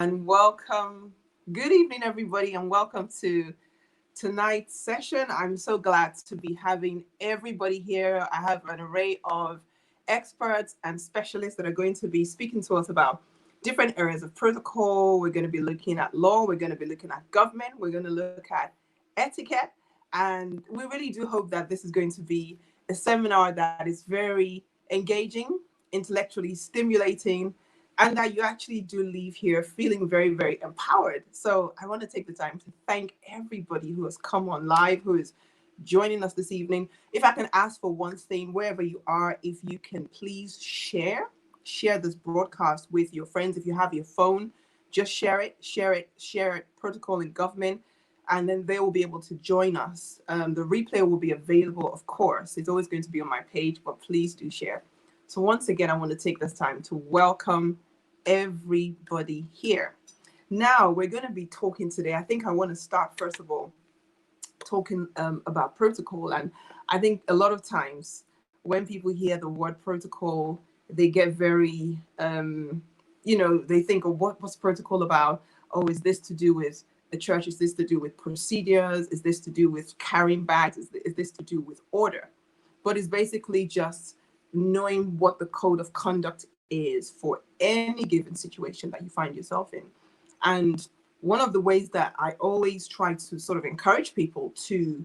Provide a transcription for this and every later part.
And welcome. Good evening, everybody, and welcome to tonight's session. I'm so glad to be having everybody here. I have an array of experts and specialists that are going to be speaking to us about different areas of protocol. We're going to be looking at law, we're going to be looking at government, we're going to look at etiquette. And we really do hope that this is going to be a seminar that is very engaging, intellectually stimulating, and that you actually do leave here feeling very, very empowered. So I want to take the time to thank everybody who has come on live, who is joining us this evening. If I can ask for one thing, wherever you are, if you can please share this broadcast with your friends. If you have your phone, just share it, protocol in government, and then they will be able to join us. The replay will be available, of course. It's always going to be on my page, but please do share. So once again, I want to take this time to welcome everybody here. Now, we're going to be talking today. I think I want to start, first of all, talking about protocol. And I think a lot of times when people hear the word protocol, they get very, they think, oh, what's protocol about? Oh, is this to do with the church? Is this to do with procedures? Is this to do with carrying bags? Is this to do with order? But it's basically just knowing what the code of conduct is for any given situation that you find yourself in. And one of the ways that I always try to sort of encourage people to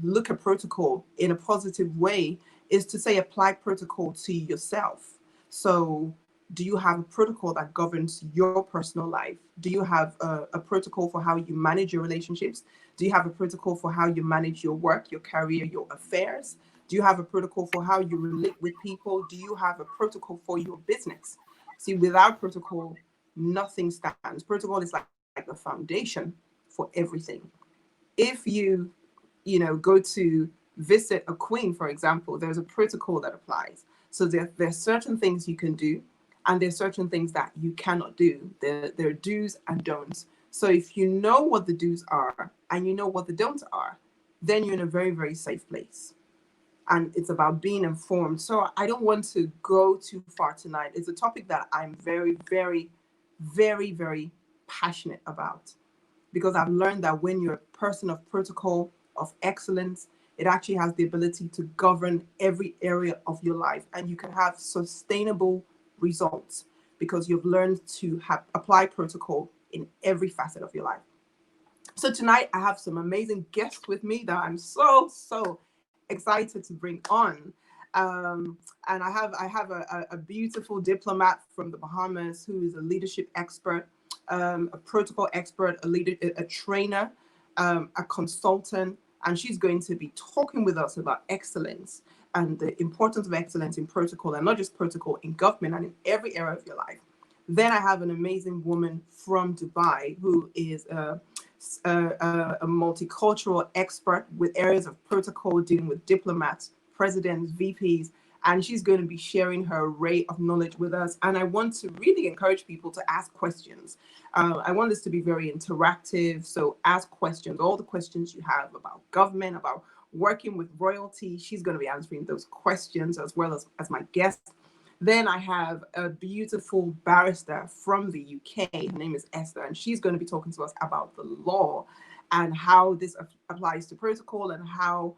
look at protocol in a positive way is to say apply protocol to yourself. So do you have a protocol that governs your personal life? Do you have a protocol for how you manage your relationships? Do you have a protocol for how you manage your work, your career, your affairs? Do you have a protocol for how you relate with people? Do you have a protocol for your business? See, without protocol, nothing stands. Protocol is like the foundation for everything. If go to visit a queen, for example, there's a protocol that applies. So there's certain things you can do, and there's certain things that you cannot do. There are do's and don'ts. So if you know what the do's are and you know what the don'ts are, then you're in a very, very safe place. And it's about being informed. So I don't want to go too far tonight. It's a topic that I'm very, very, very, very passionate about, because I've learned that when you're a person of protocol, of excellence, it actually has the ability to govern every area of your life, and you can have sustainable results because you've learned to apply protocol in every facet of your life. So tonight I have some amazing guests with me that I'm so excited to bring on. And I have a beautiful diplomat from the Bahamas who is a leadership expert, a protocol expert, a leader, a trainer, a consultant, and she's going to be talking with us about excellence and the importance of excellence in protocol, and not just protocol in government and in every area of your life. Then I have an amazing woman from Dubai who is a multicultural expert with areas of protocol, dealing with diplomats, presidents, VPs, and she's going to be sharing her array of knowledge with us. And I want to really encourage people to ask questions. I want this to be very interactive. So ask questions, all the questions you have about government, about working with royalty. She's going to be answering those questions as well as my guest. Then I have a beautiful barrister from the UK. Her name is Esther, and she's going to be talking to us about the law and how this applies to protocol, and how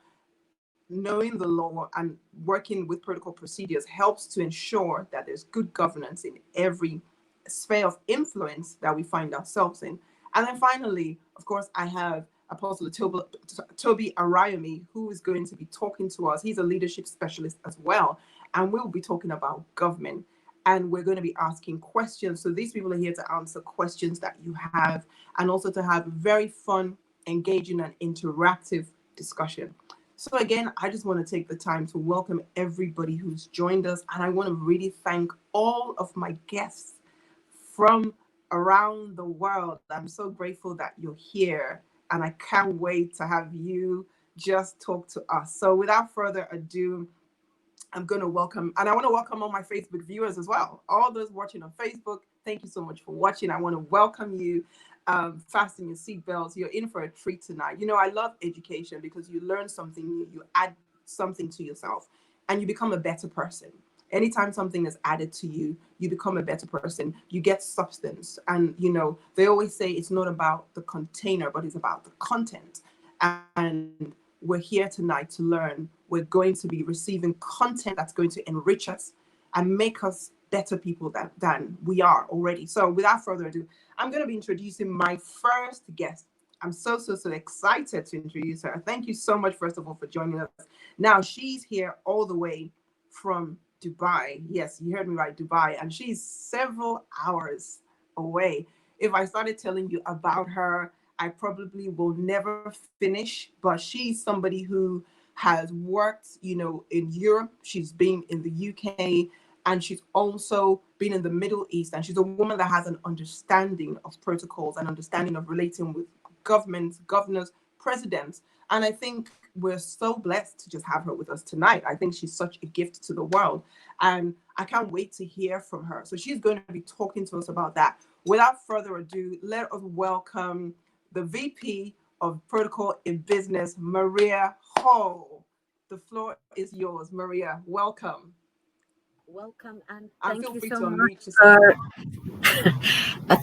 knowing the law and working with protocol procedures helps to ensure that there's good governance in every sphere of influence that we find ourselves in. And then finally, of course, I have Apostle Tobi Arayomi, who is going to be talking to us. He's a leadership specialist as well, and we'll be talking about government. And we're going to be asking questions. So these people are here to answer questions that you have, and also to have a very fun, engaging, and interactive discussion. So again, I just want to take the time to welcome everybody who's joined us. And I want to really thank all of my guests from around the world. I'm so grateful that you're here, and I can't wait to have you just talk to us. So without further ado, I'm going to welcome, and I want to welcome all my Facebook viewers as well. All those watching on Facebook, thank you so much for watching. I want to welcome you. Fasten your seatbelts. You're in for a treat tonight. You know, I love education because you learn something new, you add something to yourself, and you become a better person. Anytime something is added to you, you become a better person. You get substance. And, they always say it's not about the container, but it's about the content. And we're here tonight to learn. We're going to be receiving content that's going to enrich us and make us better people than we are already. So without further ado, I'm going to be introducing my first guest. I'm so excited to introduce her. Thank you so much, first of all, for joining us. Now, she's here all the way from Dubai. Yes, you heard me right, Dubai. And she's several hours away. If I started telling you about her, I probably will never finish. But she's somebody who has worked, in Europe. She's been in the UK, and she's also been in the Middle East. And she's a woman that has an understanding of protocols and understanding of relating with governments, governors, presidents. And I think we're so blessed to just have her with us tonight. I think she's such a gift to the world. And I can't wait to hear from her. So she's going to be talking to us about that. Without further ado, let us welcome the VP of Protocol in Business, Maria Hall. The floor is yours, Maria. Welcome. Welcome, and thank you so much.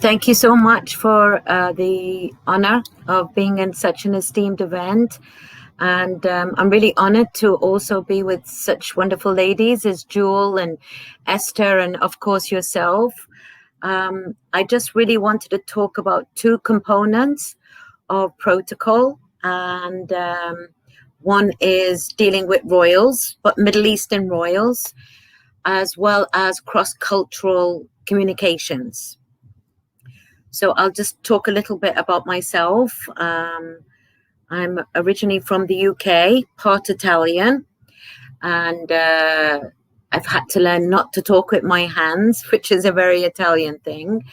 Thank you so much for the honor of being in such an esteemed event. And I'm really honored to also be with such wonderful ladies as Jewel and Esther, and of course yourself. I just really wanted to talk about two components of protocol, and one is dealing with royals, but Middle Eastern royals, as well as cross-cultural communications. So I'll just talk a little bit about myself. I'm originally from the UK, part Italian, and I've had to learn not to talk with my hands, which is a very Italian thing.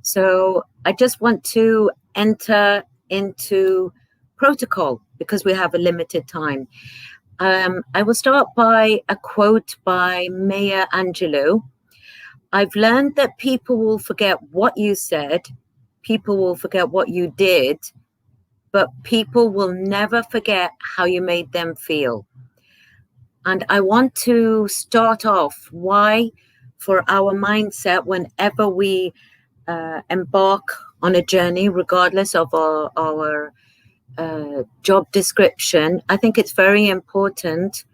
So I just want to enter into protocol because we have a limited time. I will start by a quote by Maya Angelou. I've learned that people will forget what you said, people will forget what you did, but people will never forget how you made them feel. And I want to start off why, for our mindset, whenever we embark on a journey, regardless of our job description, I think it's very important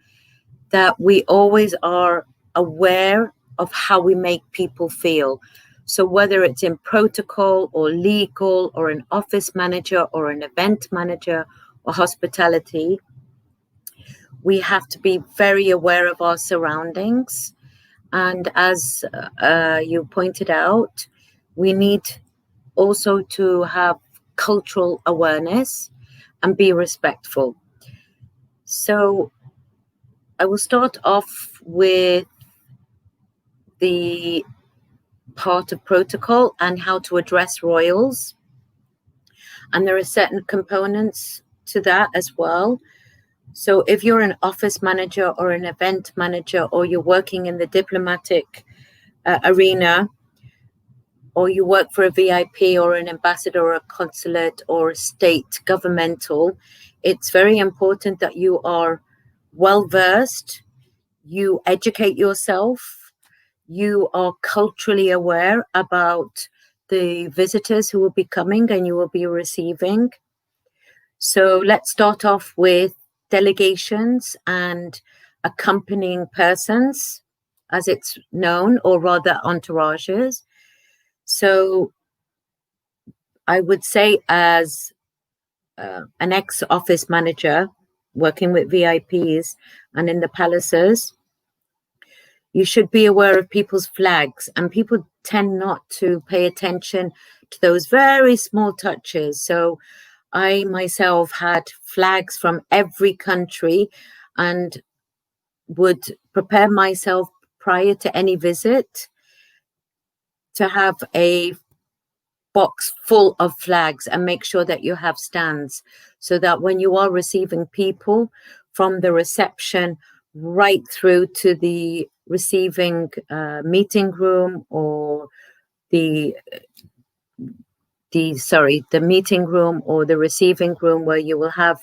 that we always are aware of how we make people feel. So whether it's in protocol or legal or an office manager or an event manager or hospitality, we have to be very aware of our surroundings. And as you pointed out, we need also to have cultural awareness and be respectful. So I will start off with the part of protocol and how to address royals. And there are certain components to that as well. So if you're an office manager or an event manager, or you're working in the diplomatic arena, or you work for a VIP or an ambassador or a consulate or a state governmental, it's very important that you are well-versed, you educate yourself, you are culturally aware about the visitors who will be coming and you will be receiving. So let's start off with delegations and accompanying persons, as it's known, or rather entourages. So I would say, as an ex-office manager working with VIPs and in the palaces, you should be aware of people's flags, and people tend not to pay attention to those very small touches. So I myself had flags from every country and would prepare myself prior to any visit to have a box full of flags and make sure that you have stands, so that when you are receiving people from the reception right through to the receiving meeting room, or the meeting room or the receiving room where you will have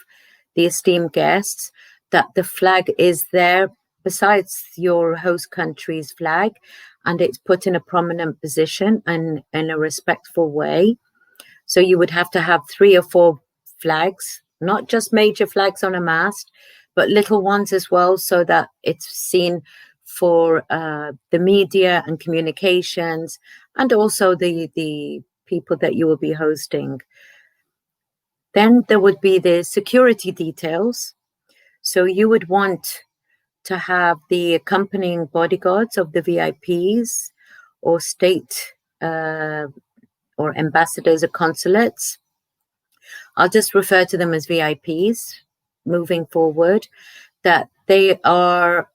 the esteemed guests, that the flag is there besides your host country's flag, and it's put in a prominent position and in a respectful way. So you would have to have 3 or 4 flags, not just major flags on a mast, but little ones as well, so that it's seen for the media and communications, and also the people that you will be hosting. Then there would be the security details. So you would want to have the accompanying bodyguards of the VIPs or state or ambassadors or consulates. I'll just refer to them as VIPs moving forward, that they are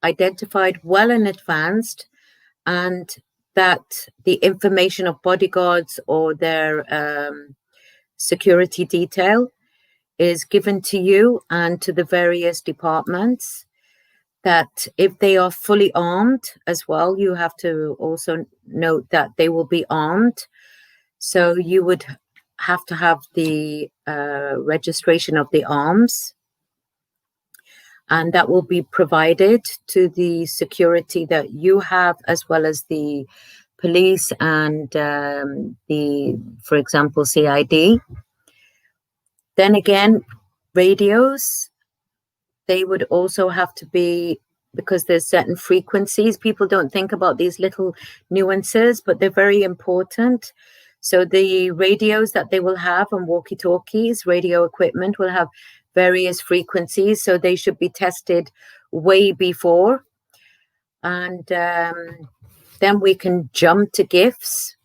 identified well in advance, and that the information of bodyguards or their security detail is given to you and to the various departments. That if they are fully armed as well, you have to also note that they will be armed. So you would have to have the registration of the arms, and that will be provided to the security that you have, as well as the police and for example, CID. Then again, radios, they would also have to be, because there's certain frequencies. People don't think about these little nuances, but they're very important. So the radios that they will have and walkie-talkies, radio equipment, will have various frequencies. So they should be tested way before. And then we can jump to gifts.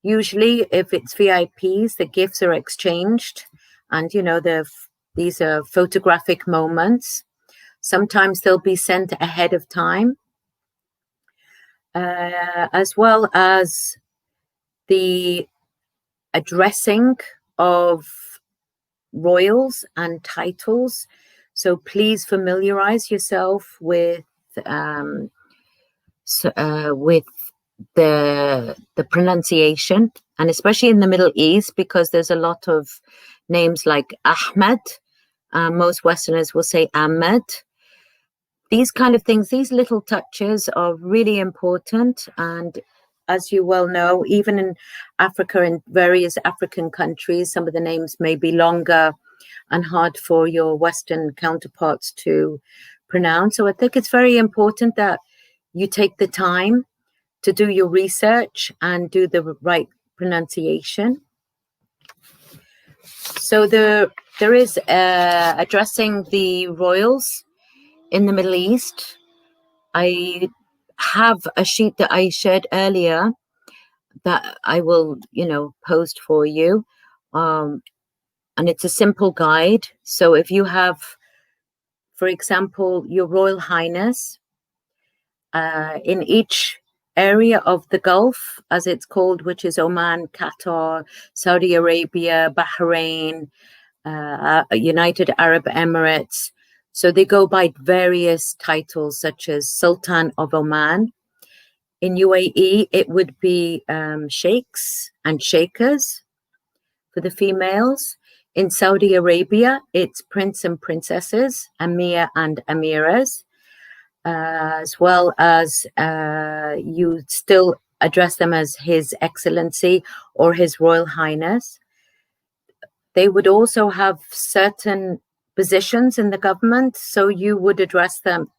Usually, if it's VIPs, the gifts are exchanged. And, you know, these are photographic moments. Sometimes they'll be sent ahead of time, as well as the addressing of royals and titles. So please familiarize yourself with the pronunciation, and especially in the Middle East, because there's a lot of names like Ahmed. Most Westerners will say Ahmed. These kind of things, these little touches are really important. And as you well know, even in Africa and various African countries, some of the names may be longer and hard for your Western counterparts to pronounce. So I think it's very important that you take the time to do your research and do the right pronunciation. So there is addressing the royals in the Middle East. I have a sheet that I shared earlier that I will, post for you. And it's a simple guide. So if you have, for example, Your Royal Highness, in each area of the Gulf, as it's called, which is Oman, Qatar, Saudi Arabia, Bahrain, United Arab Emirates. So they go by various titles, such as Sultan of Oman. In UAE, it would be sheikhs and sheikhas for the females. In Saudi Arabia, it's prince and princesses, Amir and Amiras, as well as you still address them as His Excellency or His Royal Highness. They would also have certain positions in the government, so you would address them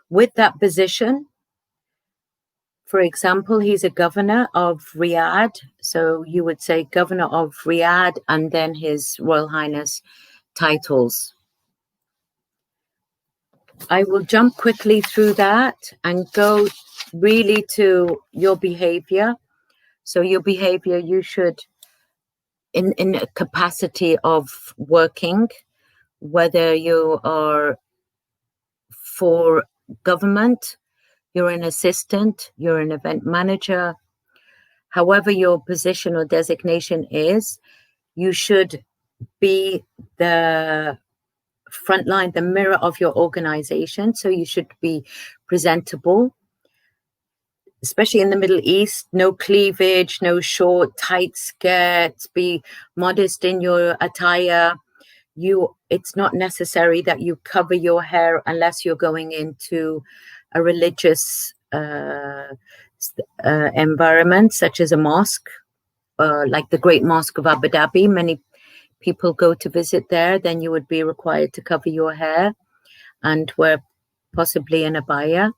with that position. For example, he's a governor of Riyadh, so you would say Governor of Riyadh and then His Royal Highness titles. I will jump quickly through that and go really to your behavior. So your behavior, you should, in a capacity of working, whether you are for government, you're an assistant, you're an event manager, however your position or designation is, you should be the front line, the mirror of your organization. So you should be presentable, especially in the Middle East. No cleavage, no short, tight skirts. Be modest in your attire. You it's not necessary that you cover your hair unless you're going into a religious environment, such as a mosque, like the Great Mosque of Abu Dhabi. Many people go to visit there. Then you would be required to cover your hair and wear possibly an abaya.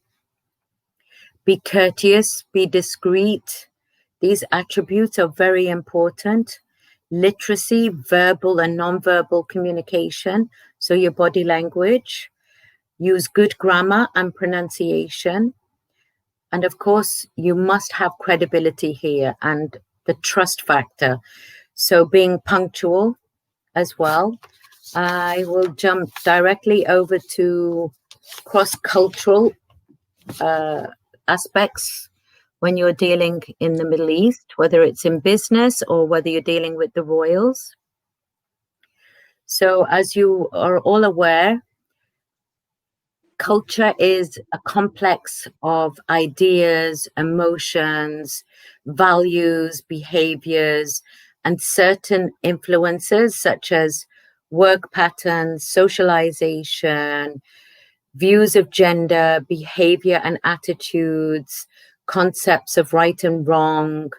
Be courteous, be discreet. These attributes are very important. Literacy, verbal and non-verbal communication, so your body language. Use good grammar and pronunciation. And of course, you must have credibility here and the trust factor. So being punctual as well. I will jump directly over to cross-cultural aspects when you're dealing in the Middle East, whether it's in business or whether you're dealing with the royals. So as you are all aware, culture is a complex of ideas, emotions, values, behaviors, and certain influences such as work patterns, socialization, views of gender, behavior and attitudes, concepts of right and wrong,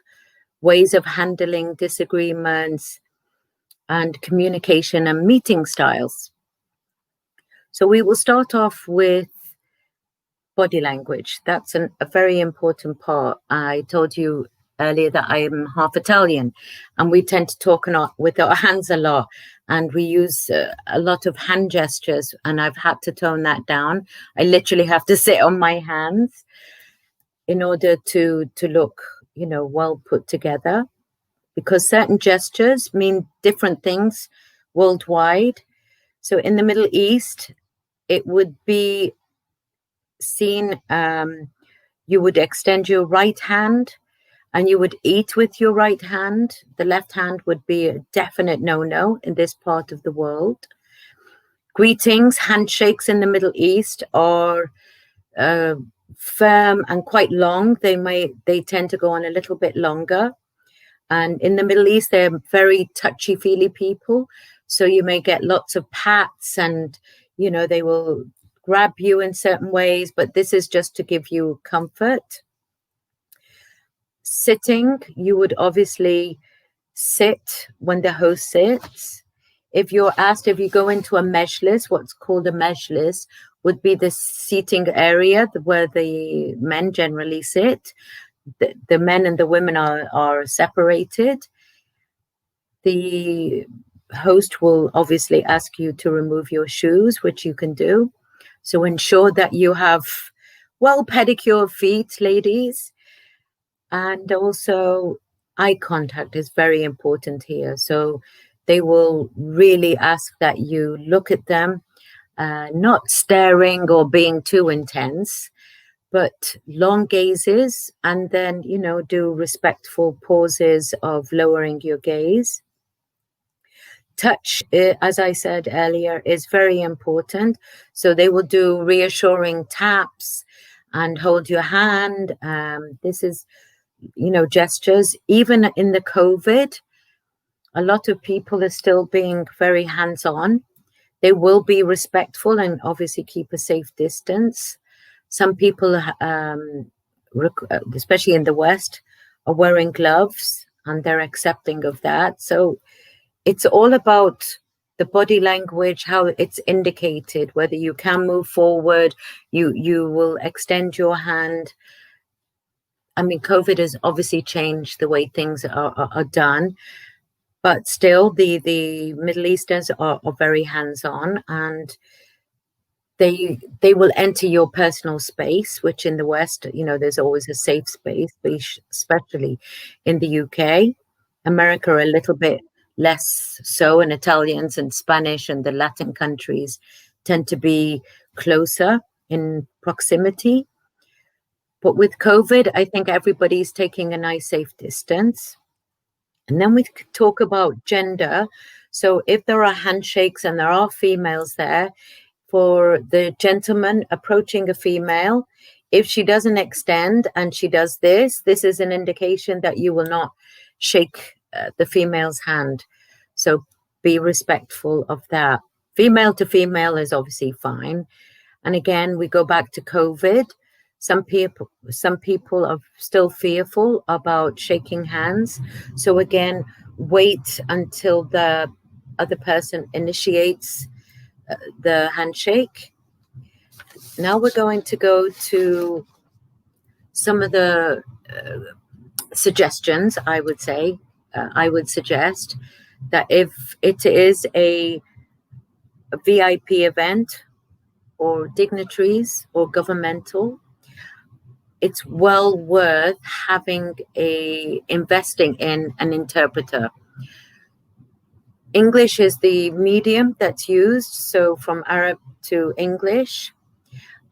ways of handling disagreements, and communication and meeting styles. So we will start off with body language. That's a very important part. I told you earlier that I am half Italian, and we tend to talk with our hands a lot, and we use a lot of hand gestures, and I've had to tone that down. I literally have to sit on my hands in order to look, well put together, because certain gestures mean different things worldwide. So in the Middle East, it would be seen, you would extend your right hand and you would eat with your right hand. The left hand would be a definite no-no in this part of the world. Greetings, handshakes in the Middle East are firm and quite long. They tend to go on a little bit longer. And in the Middle East, they're very touchy-feely people. So you may get lots of pats and, they will grab you in certain ways, but this is just to give you comfort. Sitting, you would obviously sit when the host sits. If you're asked, if you go into a majlis, what's called a majlis would be the seating area where the men generally sit. The men and the women are separated. The host will obviously ask you to remove your shoes, which you can do. So ensure that you have well pedicured feet, ladies. And also eye contact is very important here. So they will really ask that you look at them, not staring or being too intense, but long gazes, and then, do respectful pauses of lowering your gaze. Touch, as I said earlier, is very important. So they will do reassuring taps and hold your hand. This is, gestures. Even in the COVID, a lot of people are still being very hands-on. They will be respectful and obviously keep a safe distance. Some people, especially in the West, are wearing gloves and they're accepting of that. So it's all about the body language, how it's indicated, whether you can move forward, you will extend your hand. I mean, COVID has obviously changed the way things are done, but still the Middle Easterns are very hands-on, and they will enter your personal space, which in the West, there's always a safe space, especially in the UK. America a little bit less so, and Italians and Spanish and the Latin countries tend to be closer in proximity. But with COVID, I think everybody's taking a nice safe distance. And then we talk about gender. So if there are handshakes and there are females there, for the gentleman approaching a female, if she doesn't extend and she does this is an indication that you will not shake the female's hand. So be respectful of that. Female to female is obviously fine. And again, we go back to COVID. Some people are still fearful about shaking hands. So again, wait until the other person initiates the handshake. Now we're going to go to some of the suggestions. I would say, I would suggest that if it is a VIP event or dignitaries or governmental, it's well worth investing in an interpreter. English is the medium that's used, so from Arab to English.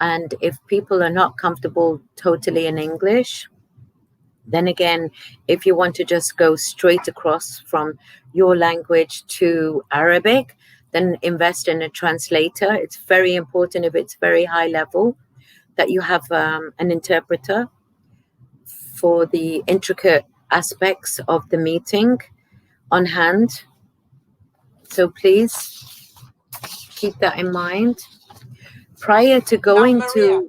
And if people are not comfortable totally in English, then again, if you want to just go straight across from your language to Arabic, then invest in a translator. It's very important, if it's very high level, that you have an interpreter for the intricate aspects of the meeting on hand. So please keep that in mind. Prior to going Now, Maria,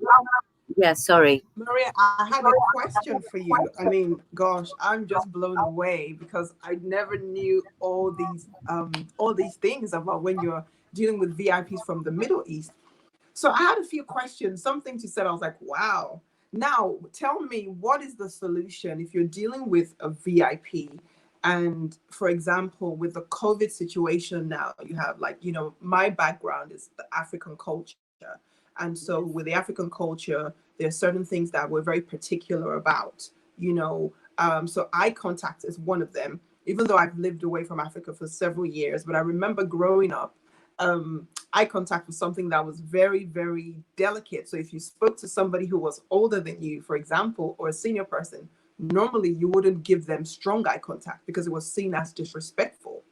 yeah, sorry. Maria, I had a question for you. I mean, gosh, I'm just blown away because I never knew all these things about when you're dealing with VIPs from the Middle East. So I had a few questions, some things you said, I was like, wow. Now, tell me, what is the solution if you're dealing with a VIP? And for example, with the COVID situation now, you have like, my background is the African culture. And so with the African culture, there are certain things that we're very particular about, so eye contact is one of them, even though I've lived away from Africa for several years. But I remember growing up, eye contact was something that was very, very delicate. So if you spoke to somebody who was older than you, for example, or a senior person, normally you wouldn't give them strong eye contact because it was seen as disrespectful.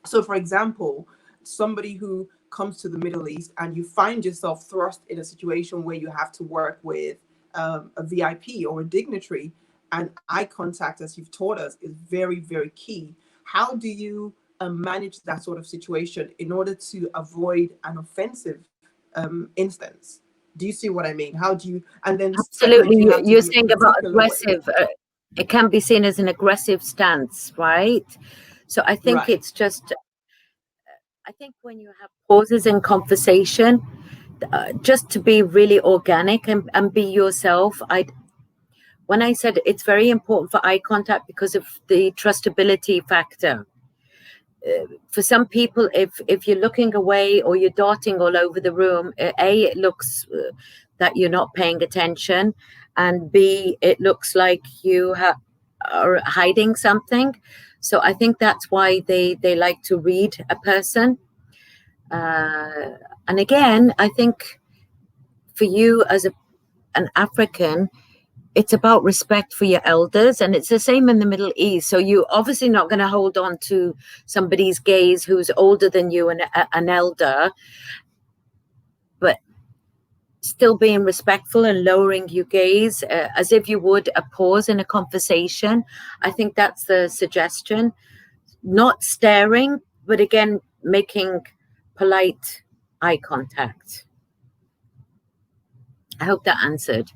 So for example, somebody who comes to the Middle East and you find yourself thrust in a situation where you have to work with a VIP or a dignitary, and eye contact, as you've taught us, is very, very key. How do you manage that sort of situation in order to avoid an offensive instance? Do you see what I mean? How do you, and then secondly, do Absolutely. you have to You're be a saying about particular way? aggressive. It can be seen as an aggressive stance, right? So I think Right. it's just, I think when you have pauses in conversation, just to be really organic and be yourself. When I said it's very important for eye contact because of the trustability factor. For some people, if you're looking away or you're darting all over the room, it looks that you're not paying attention, and B, it looks like you are hiding something. So I think that's why they like to read a person. And again, I think for you as an African, it's about respect for your elders, and it's the same in the Middle East. So you're obviously not going to hold on to somebody's gaze who's older than you and an elder, but still being respectful and lowering your gaze as if you would a pause in a conversation. I think that's the suggestion. Not staring, but again, making polite eye contact. I hope that answered.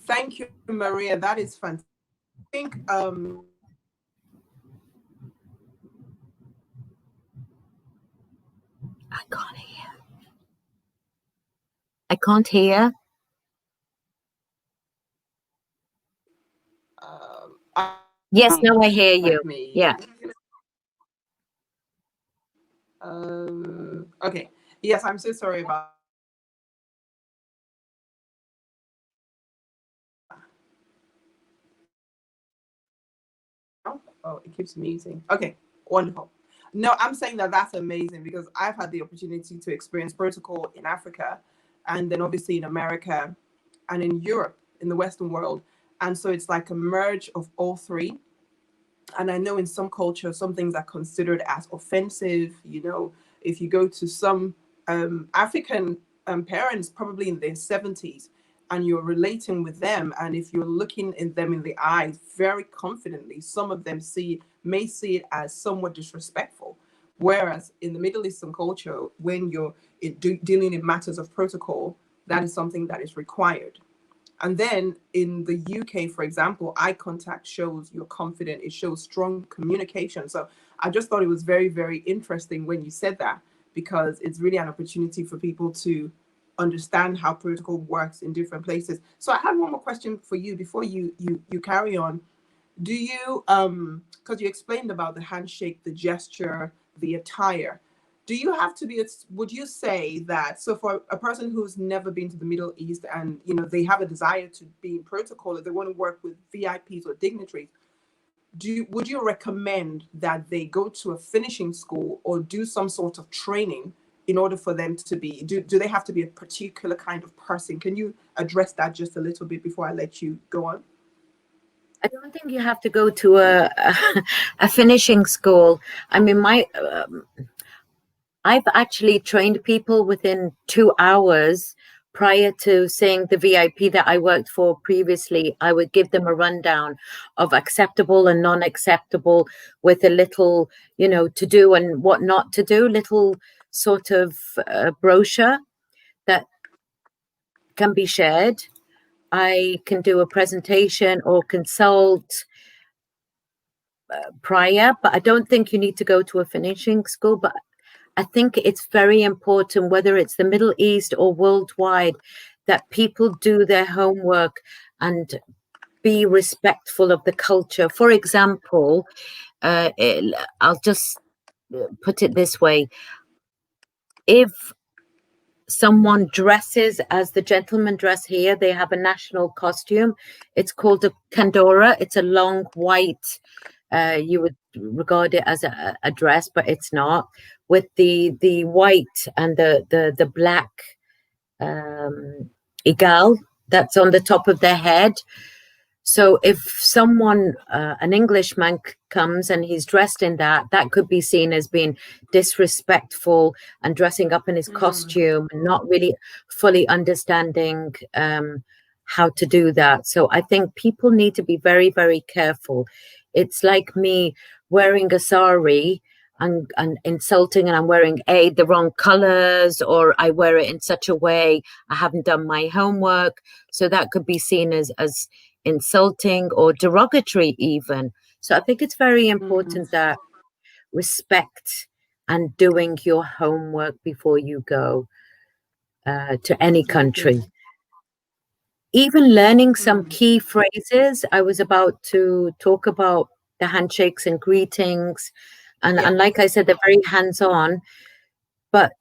Thank you, Maria. That is fantastic. I think I can't hear. I can't hear. Yes, now I hear you. Yeah. Okay. Yes, I'm so sorry about. Oh, it keeps muting. Okay, wonderful. No, I'm saying that that's amazing because I've had the opportunity to experience protocol in Africa, and then obviously in America and in Europe, in the Western world. And so it's like a merge of all three. And I know in some cultures, some things are considered as offensive. If you go to some African parents, probably in their 70s, and you're relating with them, and if you're looking in them in the eyes very confidently, some of them may see it as somewhat disrespectful. Whereas in the Middle Eastern culture, when you're dealing in matters of protocol, that is something that is required. And then in the UK, for example, eye contact shows you're confident. It shows strong communication. So I just thought it was very, very interesting when you said that, because it's really an opportunity for people to understand how protocol works in different places. So I have one more question for you before you carry on. Do you because you explained about the handshake, the gesture, the attire, do you have to be, would you say that, so for a person who's never been to the Middle East and they have a desire to be in protocol, if they want to work with VIPs or dignitaries, would you recommend that they go to a finishing school or do some sort of training in order for them to be, do they have to be a particular kind of person? Can you address that just a little bit before I let you go on? I don't think you have to go to a finishing school. I mean, I've actually trained people within 2 hours prior to seeing the VIP that I worked for previously. I would give them a rundown of acceptable and non-acceptable with a little, to do and what not to do, little sort of brochure that can be shared. I can do a presentation or consult prior, but I don't think you need to go to a finishing school. But I think it's very important, whether it's the Middle East or worldwide, that people do their homework and be respectful of the culture. For example, I'll just put it this way. If someone dresses as the gentlemen dress here, they have a national costume. It's called a kandora. It's a long white, you would regard it as a dress, but it's not, with the white and the black igal that's on the top of their head. So if someone, an Englishman comes and he's dressed in that could be seen as being disrespectful and dressing up in his costume and not really fully understanding how to do that. So I think people need to be very, very careful. It's like me wearing a sari and insulting, and I'm wearing the wrong colors, or I wear it in such a way I haven't done my homework. So that could be seen as insulting or derogatory even. So I think it's very important that respect and doing your homework before you go to any country. Even learning some key phrases. I was about to talk about the handshakes and greetings. And like I said, they're very hands-on. But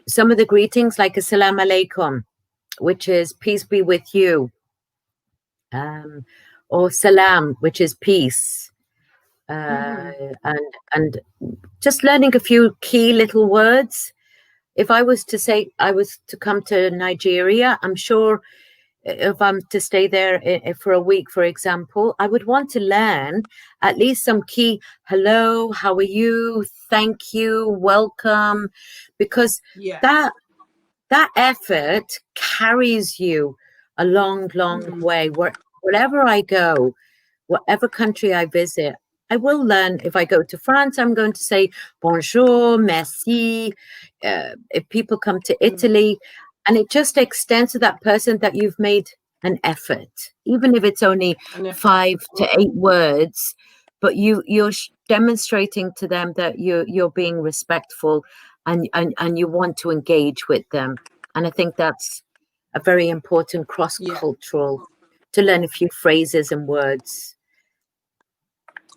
some of the greetings, like Assalamu alaikum, which is peace be with you. Or salam, which is peace. And just learning a few key little words. If I was to say I was to come to Nigeria, I'm sure if I'm to stay there for a week, for example, I would want to learn at least some key hello, how are you, thank you, welcome, because that effort carries you a long, long way. Wherever I go, whatever country I visit, I will learn. If I go to France, I'm going to say bonjour, merci. If people come to Italy, and it just extends to that person that you've made an effort, even if it's only 5 to 8 words, but you're demonstrating to them that you're being respectful and you want to engage with them. And I think that's a very important cross-cultural to learn a few phrases and words.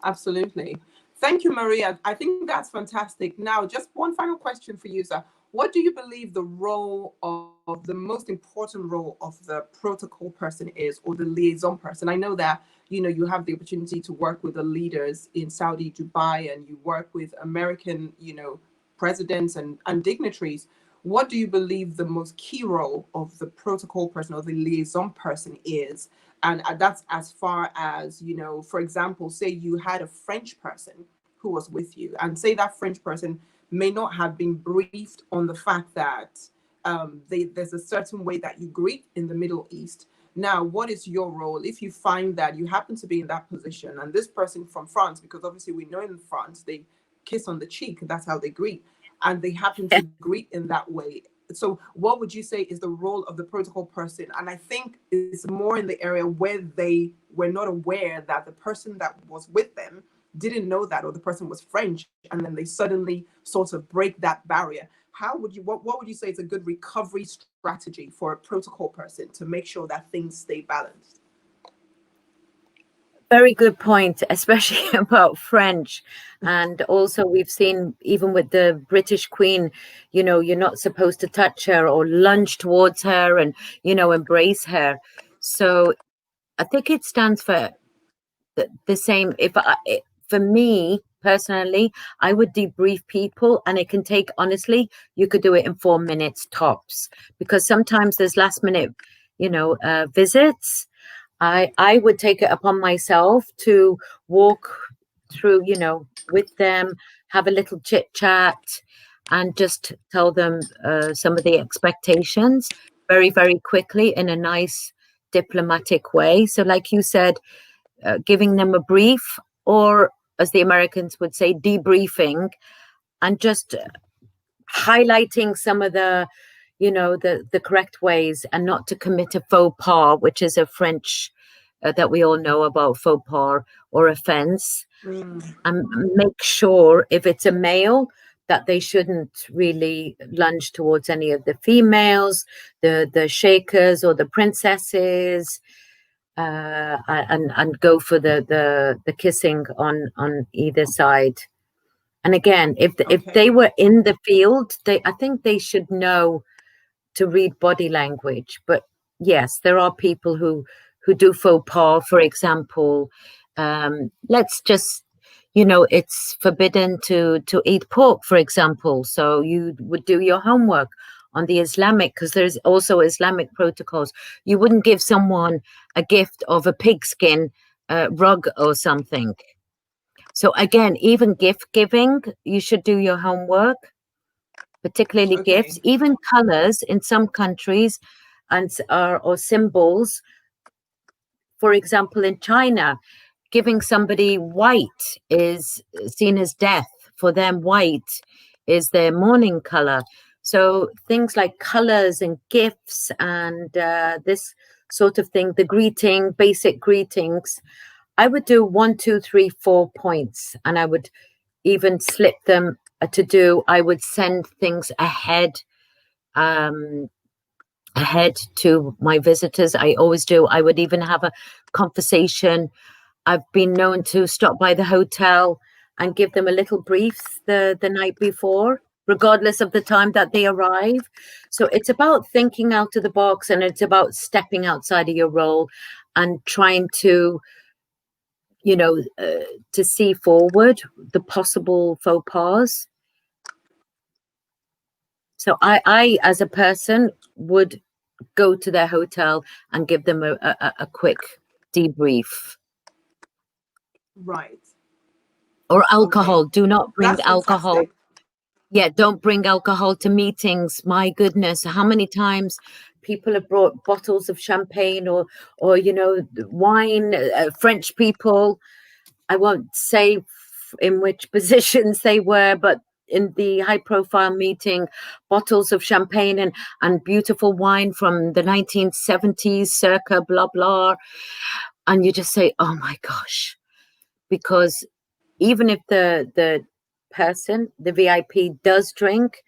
Absolutely. Thank you, Maria. I think that's fantastic. Now, just one final question for you, sir. What do you believe the role of the most important role of the protocol person is, or the liaison person? I know that, you have the opportunity to work with the leaders in Saudi, Dubai, and you work with American, presidents and dignitaries. What do you believe the most key role of the protocol person or the liaison person is? And that's as far as, for example, say you had a French person who was with you, and say that French person may not have been briefed on the fact that there's a certain way that you greet in the Middle East. Now, what is your role if you find that you happen to be in that position, and this person from France, because obviously we know in France they kiss on the cheek. That's how they greet, and they happen Yeah. to greet in that way. So what would you say is the role of the protocol person? And I think it's more in the area where they were not aware that the person that was with them didn't know that, or the person was French, and then they suddenly sort of break that barrier. How would you, what would you say is a good recovery strategy for a protocol person to make sure that things stay balanced? Very good point, especially about French. And also, we've seen even with the British Queen, you're not supposed to touch her or lunge towards her and, embrace her. So I think it stands for the same. For me personally, I would debrief people, and it can take, honestly, you could do it in 4 minutes tops, because sometimes there's last minute, visits. I would take it upon myself to walk through, with them, have a little chit chat, and just tell them some of the expectations very, very quickly in a nice diplomatic way. So, like you said, giving them a brief, or as the Americans would say, debriefing, and just highlighting some of the correct ways, and not to commit a faux pas, which is a French that we all know about, faux pas or offense. And make sure if it's a male that they shouldn't really lunge towards any of the females, the shakers or the princesses, and go for the kissing on either side. And again, if they were in the field, I think they should know to read body language. But yes, there are people who do faux pas. For example, let's just, it's forbidden to eat pork, for example. So you would do your homework on the Islamic, because there's also Islamic protocols. You wouldn't give someone a gift of a pigskin rug or something. So again, even gift giving, you should do your homework, particularly gifts, even colors in some countries, and or symbols. For example, in China, giving somebody white is seen as death. For them, white is their mourning color. So things like colors and gifts and this sort of thing, the greeting, basic greetings, I would do 1, 2, 3, 4 points, and I would even slip them to do. I would send things ahead to my visitors. I always do. I would even have a conversation. I've been known to stop by the hotel and give them a little brief the night before, regardless of the time that they arrive. So it's about thinking out of the box, and it's about stepping outside of your role and trying to, to see forward the possible faux pas. So I as a person, would go to their hotel and give them a quick debrief. Right. Or alcohol. Do not bring That's alcohol. fantastic. Yeah, don't bring alcohol to meetings. My goodness, how many times people have brought bottles of champagne or wine. French people, I won't say in which positions they were, but in the high profile meeting, bottles of champagne and beautiful wine from the 1970s, circa blah blah. And you just say, oh my gosh, because even if the person, the VIP, does drink,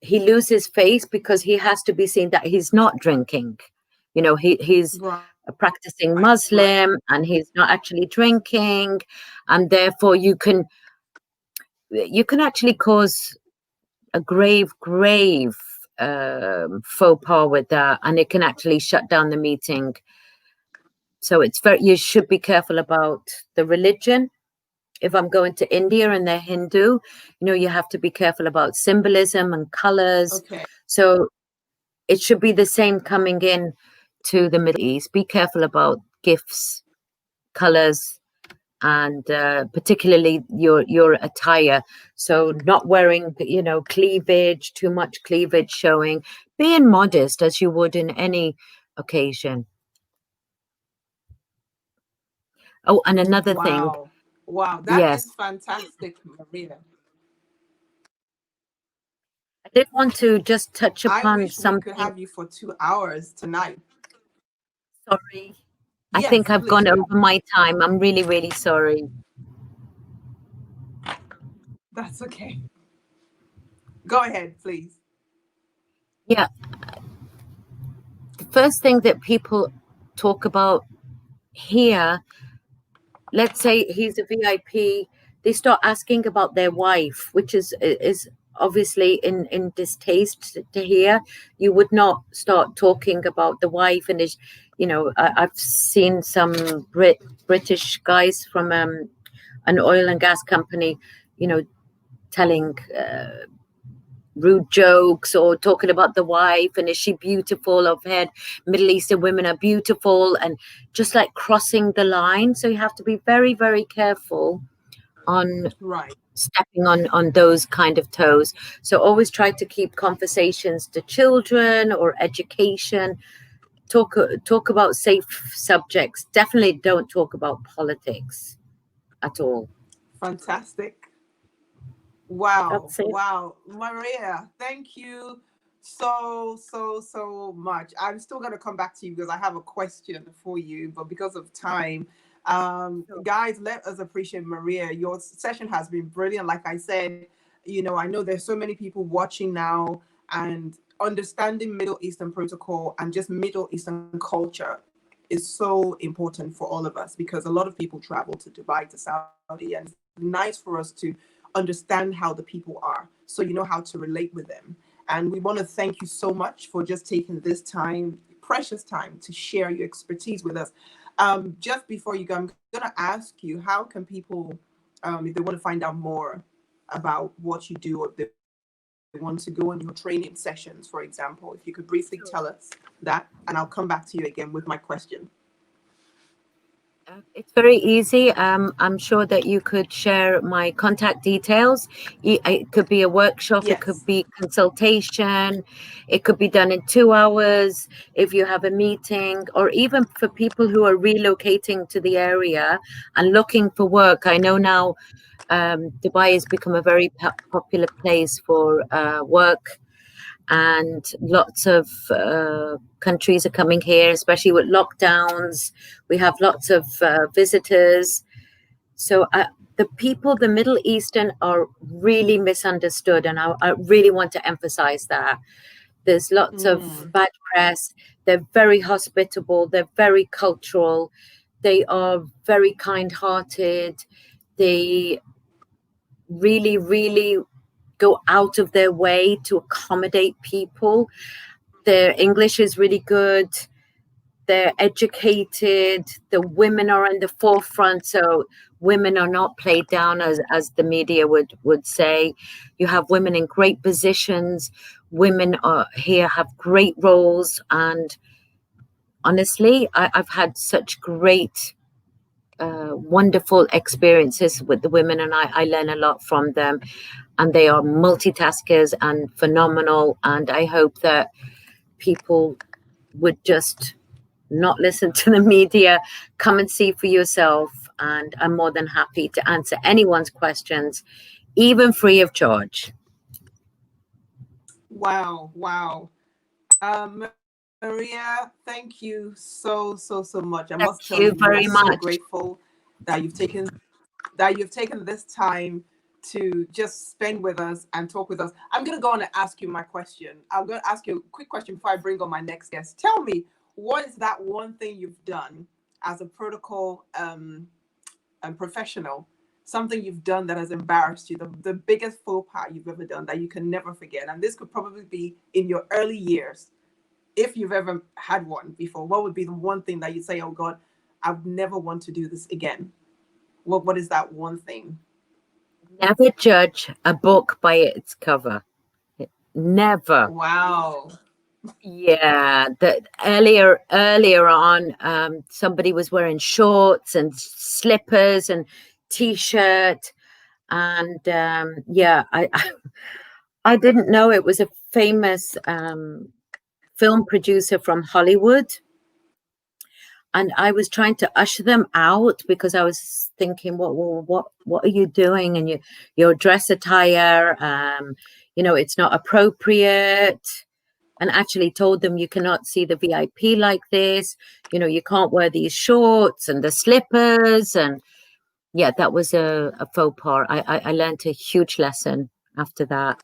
he loses face, because he has to be seen that he's not drinking. He's a practicing Muslim, and he's not actually drinking, and therefore you can actually cause a grave faux pas with that, and it can actually shut down the meeting. So you should be careful about the religion. If I'm going to India and they're Hindu, you have to be careful about symbolism and colors. So it should be the same coming in to the Middle East. Be careful about gifts, colors, and particularly your attire. So not wearing, cleavage, too much cleavage showing, being modest as you would in any occasion. Oh, and another thing, Wow, that Yes. is fantastic, Maria. I did want to just touch I upon wish we could something. have you for 2 hours tonight. Sorry. I think Yes, I've please gone do. over my time. I'm really, really sorry. That's okay. Go ahead, please. Yeah. The first thing that people talk about here, let's say he's a VIP, they start asking about their wife, which is obviously in distaste to hear. You would not start talking about the wife, and I've seen some British guys from an oil and gas company, telling rude jokes or talking about the wife and is she beautiful. I've heard Middle Eastern women are beautiful, and just like crossing the line. So you have to be very, very careful on Right. stepping on those kind of toes. So always try to keep conversations to children or education. Talk about safe subjects. Definitely don't talk about politics at all. Fantastic. Wow. That's it. Wow. Maria, thank you so much. I'm still going to come back to you because I have a question for you, but because of time, guys, let us appreciate Maria. Your session has been brilliant. Like I said, I know there's so many people watching now, and understanding Middle Eastern protocol and just Middle Eastern culture is so important for all of us because a lot of people travel to Dubai, to Saudi, and it's nice for us to understand how the people are so you know how to relate with them. And we want to thank you so much for just taking this time, precious time, to share your expertise with us. Just before you go, I'm going to ask you, how can people, if they want to find out more about what you do, or if they want to go on your training sessions, for example, if you could briefly tell us that, and I'll come back to you again with my question. It's very easy. I'm sure that you could share my contact details. It could be a workshop, it could Yes. be consultation, it could be done in 2 hours if you have a meeting, or even for people who are relocating to the area and looking for work. I know now Dubai has become a very popular place for work, and lots of countries are coming here, especially with lockdowns. We have lots of visitors. So the Middle Eastern are really misunderstood, and I really want to emphasize that. There's lots of Mm, bad press. They're very hospitable. They're very cultural. They are very kind-hearted. They really, really go out of their way to accommodate people. Their English is really good. They're educated. The women are in the forefront, so women are not played down as the media would say. You have women in great positions. Women are here have great roles, and honestly, I've had such great wonderful experiences with the women, and I learn a lot from them, and they are multitaskers and phenomenal. And I hope that people would just not listen to the media, come and see for yourself, and I'm more than happy to answer anyone's questions, even free of charge. wow. Wow. Maria, thank you so much. I must Thank tell you, you we are very so much. grateful that you've taken this time to just spend with us and talk with us. I'm gonna go on and ask you my question. I'm gonna ask you a quick question before I bring on my next guest. Tell me, what is that one thing you've done as a protocol and professional? Something you've done that has embarrassed you, the biggest faux pas you've ever done that you can never forget. And this could probably be in your early years, if you've ever had one before. What would be the one thing that you say, oh God, I would never want to do this again? What is that one thing? Never judge a book by its cover. Never. Wow. Yeah, that earlier on, somebody was wearing shorts and slippers and t-shirt, and yeah, I didn't know it was a famous film producer from Hollywood. and I was trying to usher them out because I was thinking, what are you doing? And your dress attire, it's not appropriate. And actually told them, you cannot see the VIP like this. You can't wear these shorts and the slippers. And yeah, that was a faux pas. I learned a huge lesson after that.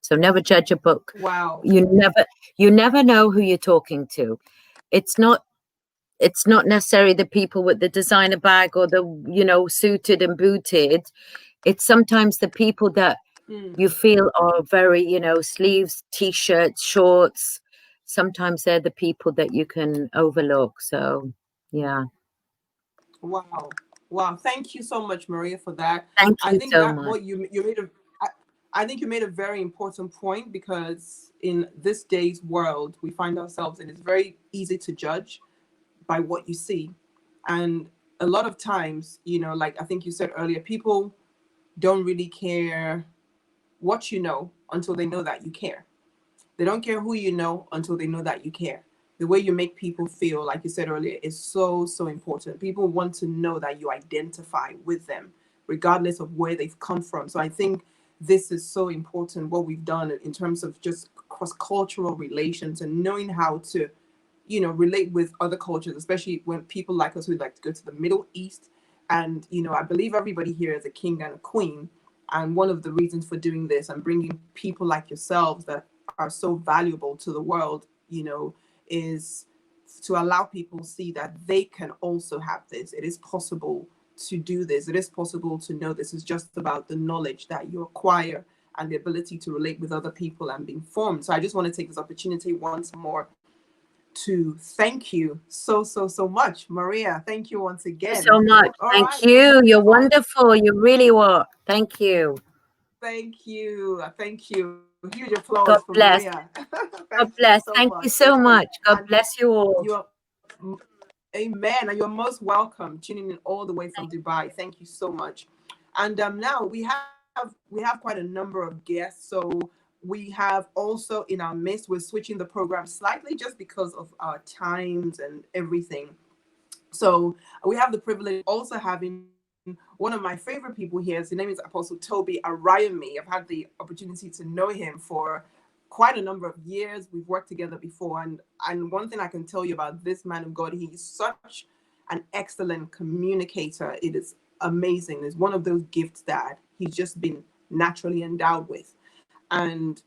So never judge a book. Wow. You never know who you're talking to. It's not necessarily the people with the designer bag or the suited and booted. It's sometimes the people that you feel are very sleeves, t-shirts, shorts. Sometimes they're the people that you can overlook. So yeah. Wow. Wow. Thank you so much, Maria, for that. Thank I you think so that much. what you made I think you made a very important point, because in this day's world we find ourselves in, it's very easy to judge by what you see. And a lot of times, like I think you said earlier, people don't really care what you know until they know that you care. They don't care who you know until they know that you care. The way you make people feel, like you said earlier, is so, so important. People want to know that you identify with them, regardless of where they've come from. So I think this is so important, what we've done in terms of just cross-cultural relations and knowing how to, relate with other cultures, especially when people like us who like to go to the Middle East. And, I believe everybody here is a king and a queen. And one of the reasons for doing this and bringing people like yourselves that are so valuable to the world, is to allow people see that they can also have this. It is possible to do this. It is possible to know this. Is just about the knowledge that you acquire and the ability to relate with other people and be informed. So I just want to take this opportunity once more to thank you so, so, so much. Maria, thank you once Thank you again. so much. All Thank right, we're you. moving You're on. wonderful. You really were. Thank you. Thank you. Thank you. Huge applause God for bless. Maria. God Thank you bless. so Thank you much. so much. God And bless you all. you're, amen. And you're most welcome, tuning in all the way from Dubai. Thank you so much. And now we have quite a number of guests. So we have also in our midst, we're switching the program slightly just because of our times and everything. So we have the privilege also having one of my favorite people here. His name is Apostle Tobi Arayomi. I've had the opportunity to know him for quite a number of years. We've worked together before, and one thing I can tell you about this man of God, he's such an excellent communicator. It is amazing. It's one of those gifts that he's just been naturally endowed with, and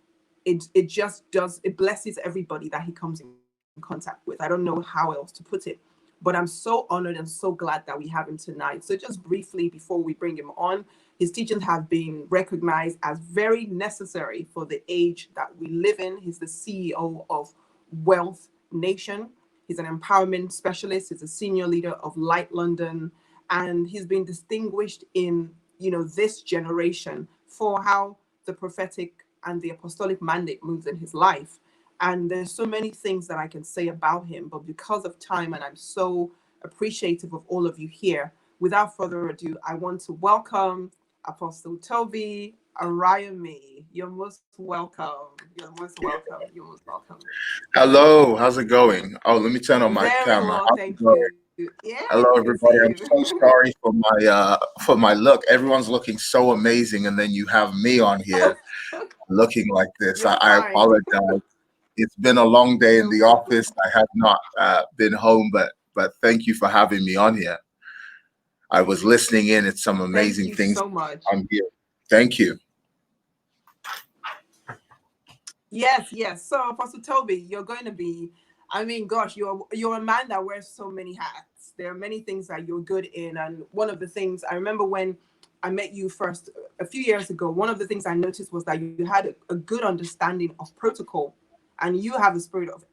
it blesses everybody that he comes in contact with. I don't know how else to put it, but I'm so honored and so glad that we have him tonight. So just briefly before we bring him on, his teachings have been recognized as very necessary for the age that we live in. He's the CEO of Wealth Nation. He's an empowerment specialist. He's a senior leader of Light London, and he's been distinguished in this generation for how the prophetic and the apostolic mandate moves in his life. And there's so many things that I can say about him, but because of time, and I'm so appreciative of all of you here, without further ado, I want to welcome Apostle Tobi Arayomi. You're most welcome. You're most welcome. You're most welcome. Hello, how's it going? Oh, let me turn on my Very camera. well, How's it thank going? you. Yeah, Hello, we can everybody. see I'm you. so sorry for my look. Everyone's looking so amazing, and then you have me on here looking like this. You're I fine. apologize. It's been a long day in No the problem. office. I have not been home, but thank you for having me on here. I was listening in at some Thank amazing you things so much. on here. Thank you. Yes, yes. So, Apostle Toby, you're going to be, I mean, gosh, you're a man that wears so many hats. There are many things that you're good in, and one of the things I remember when I met you first a few years ago, one of the things I noticed was that you had a good understanding of protocol, and you have a spirit of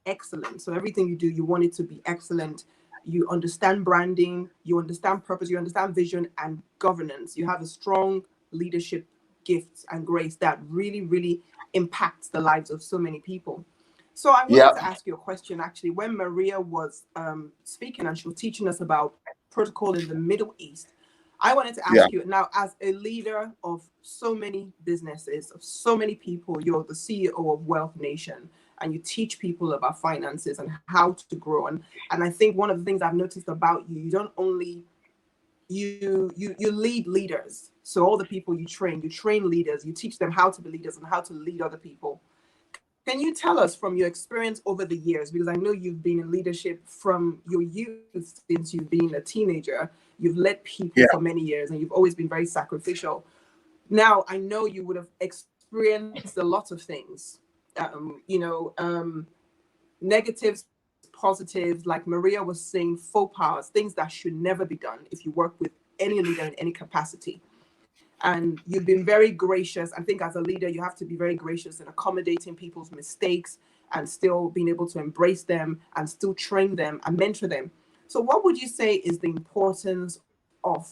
excellence. So everything you do, you want it to be excellent. You understand branding, you understand purpose, you understand vision and governance. You have a strong leadership gifts and grace that really, really impacts the lives of so many people. So I wanted Yeah, to ask you a question actually. When Maria was speaking and she was teaching us about protocol in the Middle East, I wanted to yeah, ask you now, as a leader of so many businesses, of so many people, you're the CEO of Wealth Nation. and you teach people about finances and how to grow. And I think one of the things I've noticed about you, you don't only you lead leaders. So all the people you train leaders, you teach them how to be leaders and how to lead other people. Can you tell us from your experience over the years, because I know you've been in leadership from your youth, since you've been a teenager, you've led people for many years, and you've always been very sacrificial. Now, I know you would have experienced a lot of things, negatives, positives, like Maria was saying, faux pas, things that should never be done if you work with any leader in any capacity. And you've been very gracious. I think as a leader, you have to be very gracious in accommodating people's mistakes and still being able to embrace them and still train them and mentor them. So what would you say is the importance of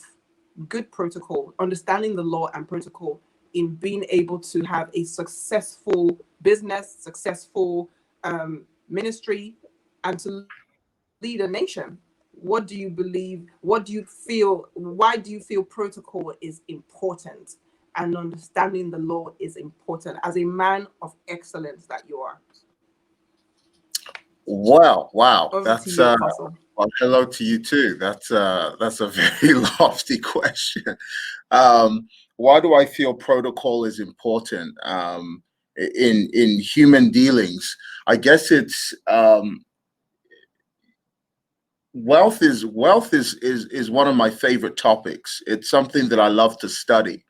good protocol, understanding the law and protocol in being able to have a successful business, successful ministry, and to lead a nation? What do you believe? What do you feel? Why do you feel protocol is important and understanding the law is important as a man of excellence that you are? Wow. That's You, well, hello to you too. That's a very lofty question. Why do I feel protocol is important in human dealings? I guess it's wealth is one of my favorite topics. It's something that I love to study.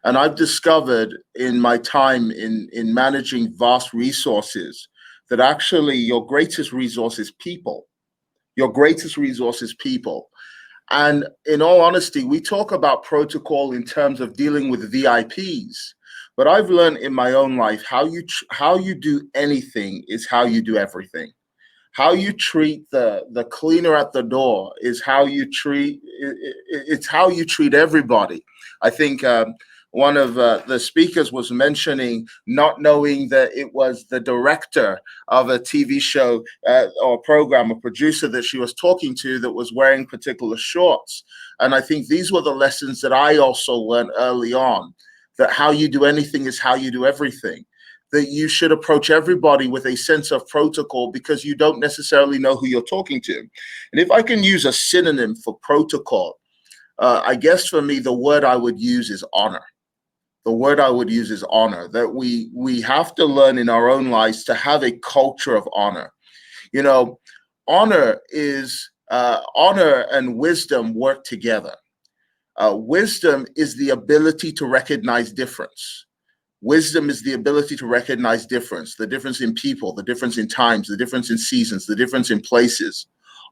And I've discovered in my time in managing vast resources that actually your greatest resource is people. Your greatest resource is people. And in all honesty, we talk about protocol in terms of dealing with VIPs. But I've learned in my own life how you do anything is how you do everything. How you treat the cleaner at the door is how you treat it's how you treat everybody. I think one of the speakers was mentioning not knowing that it was the director of a TV show or program, a producer that she was talking to that was wearing particular shorts. And I think these were the lessons that I also learned early on, that how you do anything is how you do everything. That you should approach everybody with a sense of protocol because you don't necessarily know who you're talking to. And if I can use a synonym for protocol, I guess for me, the word I would use is honor. The word I would use is honor, that we have to learn in our own lives to have a culture of honor. You know, honor and wisdom work together. Wisdom is the ability to recognize difference. Wisdom is the ability to recognize difference, the difference in people, the difference in times, the difference in seasons, the difference in places.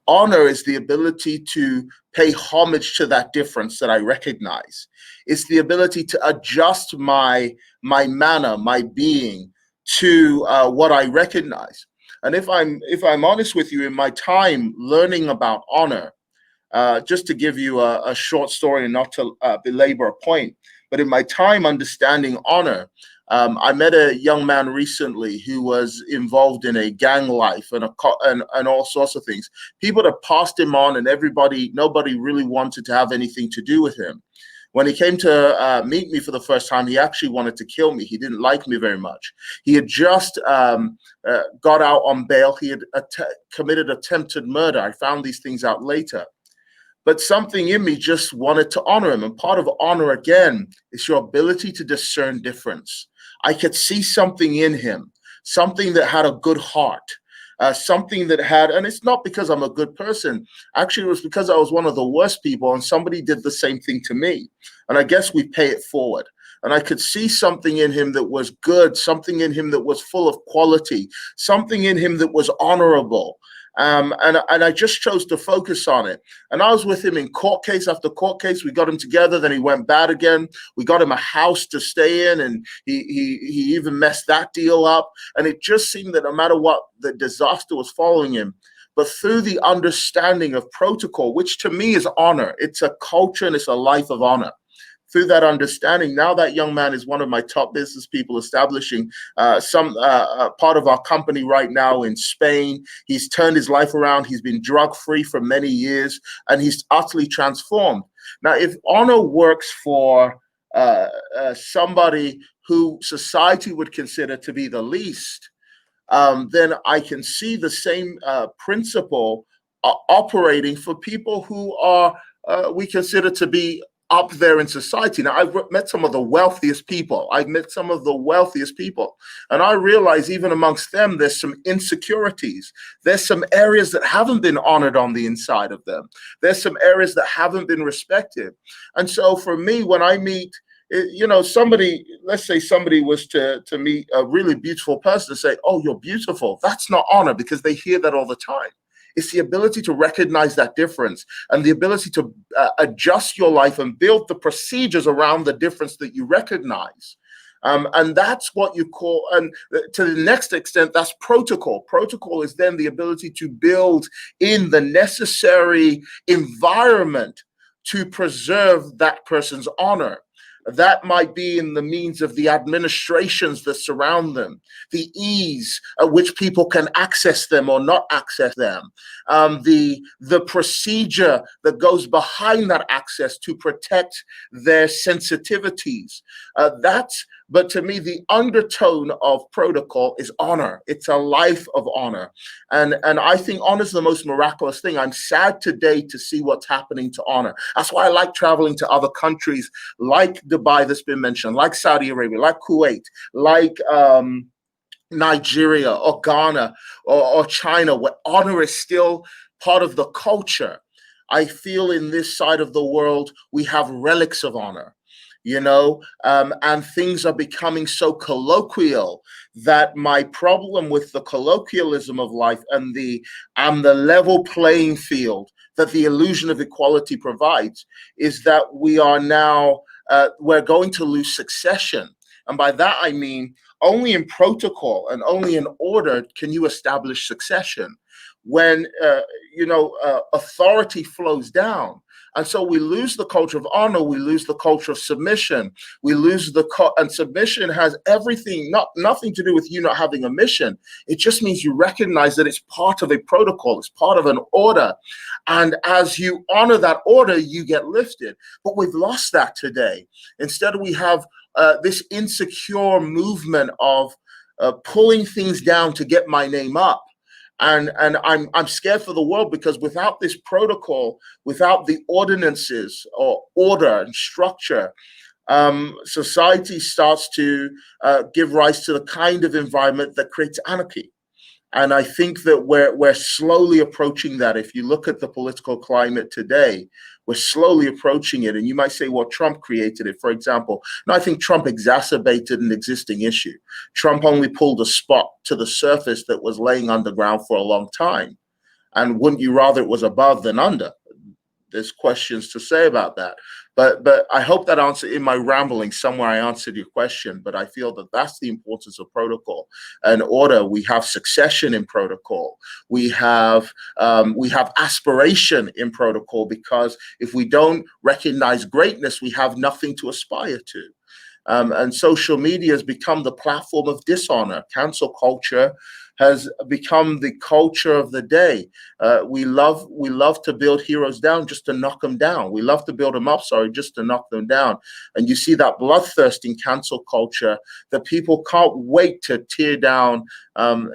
Honor is the ability to pay homage to that difference that I recognize. It's the ability to adjust my manner, my being to what I recognize. And if I'm honest with you, in my time learning about honor, just to give you a short story and not to belabor a point, but in my time understanding honor, I met a young man recently who was involved in a gang life and all sorts of things. People that passed him on, and nobody really wanted to have anything to do with him. When he came to meet me for the first time, he actually wanted to kill me. He didn't like me very much. He had just got out on bail. He had committed attempted murder. I found these things out later. But something in me just wanted to honor him. And part of honor, again, is your ability to discern difference. I could see something in him, something that had a good heart, something that had, and it's not because I'm a good person. Actually, it was because I was one of the worst people and somebody did the same thing to me. And I guess we pay it forward. And I could see something in him that was good, something in him that was full of quality, something in him that was honorable. And I just chose to focus on it. And I was with him in court case after court case. We got him together. Then he went bad again. We got him a house to stay in, and he even messed that deal up. And it just seemed that no matter what, the disaster was following him. But through the understanding of protocol, which to me is honor, it's a culture and it's a life of honor. Through that understanding, now that young man is one of my top business people, establishing some part of our company right now in Spain. He's turned his life around. He's been drug-free for many years, and he's utterly transformed. Now, if honor works for somebody who society would consider to be the least, then I can see the same principle operating for people who are we consider to be up there in society. Now, I've met some of the wealthiest people. I've met some of the wealthiest people. And I realize even amongst them, there's some insecurities. There's some areas that haven't been honored on the inside of them. There's some areas that haven't been respected. And so for me, when I meet, you know, somebody, let's say somebody was to meet a really beautiful person and say, oh, you're beautiful. That's not honor, because they hear that all the time. It's the ability to recognize that difference and the ability to adjust your life and build the procedures around the difference that you recognize. And that's what you call, and to the next extent, that's protocol. Protocol is then the ability to build in the necessary environment to preserve that person's honor. That might be in the means of the administrations that surround them, the ease at which people can access them or not access them, the procedure that goes behind that access to protect their sensitivities. But to me, the undertone of protocol is honor. It's a life of honor. And I think honor is the most miraculous thing. I'm sad today to see what's happening to honor. That's why I like traveling to other countries like Dubai that's been mentioned, like Saudi Arabia, like Kuwait, like Nigeria or Ghana or China, where honor is still part of the culture. I feel in this side of the world, we have relics of honor. You know, and things are becoming so colloquial that my problem with the colloquialism of life and the level playing field that the illusion of equality provides is that we are now, we're going to lose succession. And by that, I mean, only in protocol and only in order can you establish succession. When, authority flows down. And so we lose the culture of honor. We lose the culture of submission. We lose and submission has nothing to do with you not having a mission. It just means you recognize that it's part of a protocol. It's part of an order. And as you honor that order, you get lifted. But we've lost that today. Instead, we have this insecure movement of pulling things down to get my name up. And I'm scared for the world, because without this protocol, without the ordinances or order and structure, society starts to give rise to the kind of environment that creates anarchy. And I think that we're slowly approaching that. If you look at the political climate today, we're slowly approaching it. And you might say, well, Trump created it, for example. No, I think Trump exacerbated an existing issue. Trump only pulled a spot to the surface that was laying underground for a long time. And wouldn't you rather it was above than under? There's questions to say about that. But I hope that answer, in my rambling somewhere, I answered your question. But I feel that that's the importance of protocol and order. We have succession in protocol. We have aspiration in protocol, because if we don't recognize greatness, we have nothing to aspire to. And social media has become the platform of dishonor. Cancel culture has become the culture of the day. We love to build heroes down just to knock them down. We love to build them up, just to knock them down. And you see that bloodthirst in cancel culture, that people can't wait to tear down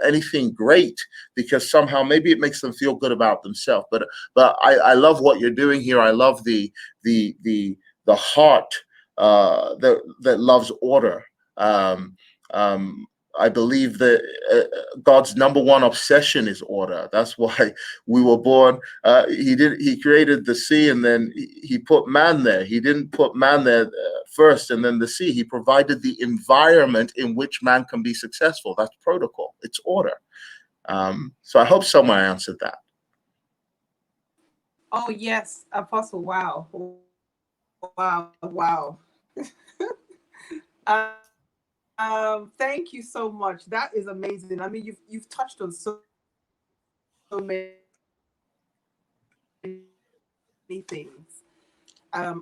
anything great, because somehow maybe it makes them feel good about themselves. But I love what you're doing here. I love the heart that loves order. I believe that God's number one obsession is order. That's why we were born. He created the sea, and then he put man there. He didn't put man there first and then the sea. He provided the environment in which man can be successful. That's protocol. It's order. So I hope someone answered that. Oh, yes, Apostle. Wow. Thank you so much. That is amazing. I mean, you've touched on so many things.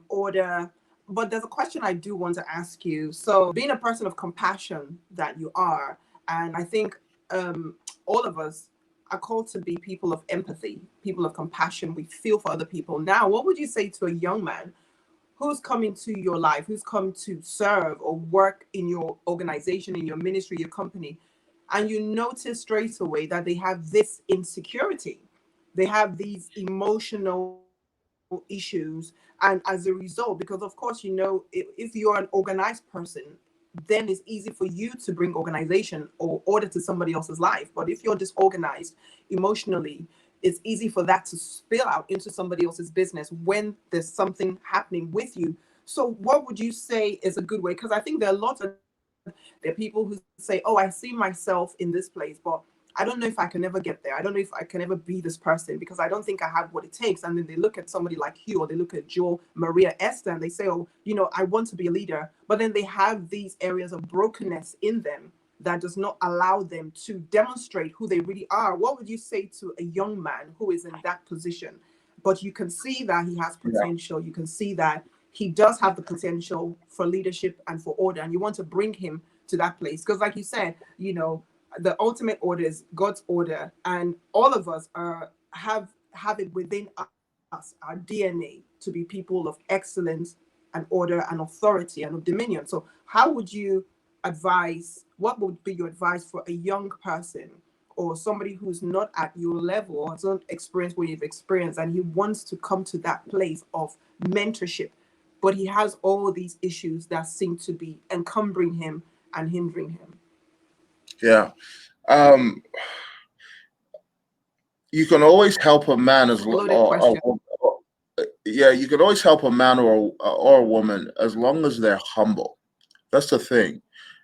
Order. But there's a question I do want to ask you. So, being a person of compassion that you are, and I think all of us are called to be people of empathy, people of compassion. We feel for other people. Now, what would you say to a young man who's coming to your life, who's come to serve or work in your organization, in your ministry, your company, and you notice straight away that they have this insecurity. They have these emotional issues. And as a result, because of course, if you're an organized person, then it's easy for you to bring organization or order to somebody else's life. But if you're disorganized emotionally, it's easy for that to spill out into somebody else's business when there's something happening with you. So what would you say is a good way? Because I think there are people who say, oh, I see myself in this place, but I don't know if I can ever get there. I don't know if I can ever be this person because I don't think I have what it takes. And then they look at somebody like you, or they look at Joel, Maria, Esther, and they say, oh, I want to be a leader. But then they have these areas of brokenness in them that does not allow them to demonstrate who they really are. What would you say to a young man who is in that position? But you can see that he has Yeah. potential. You can see that he does have the potential for leadership and for order. And you want to bring him to that place. Because like you said, the ultimate order is God's order, and all of us have it within us, our DNA, to be people of excellence and order and authority and of dominion. So how would you advise, what would be your advice for a young person or somebody who's not at your level or has not experienced what you've experienced, and he wants to come to that place of mentorship, but he has all these issues that seem to be encumbering him and hindering him? Yeah. You can always help a man Loaded question. yeah, you can always help a man or a woman as long as they're humble. That's the thing.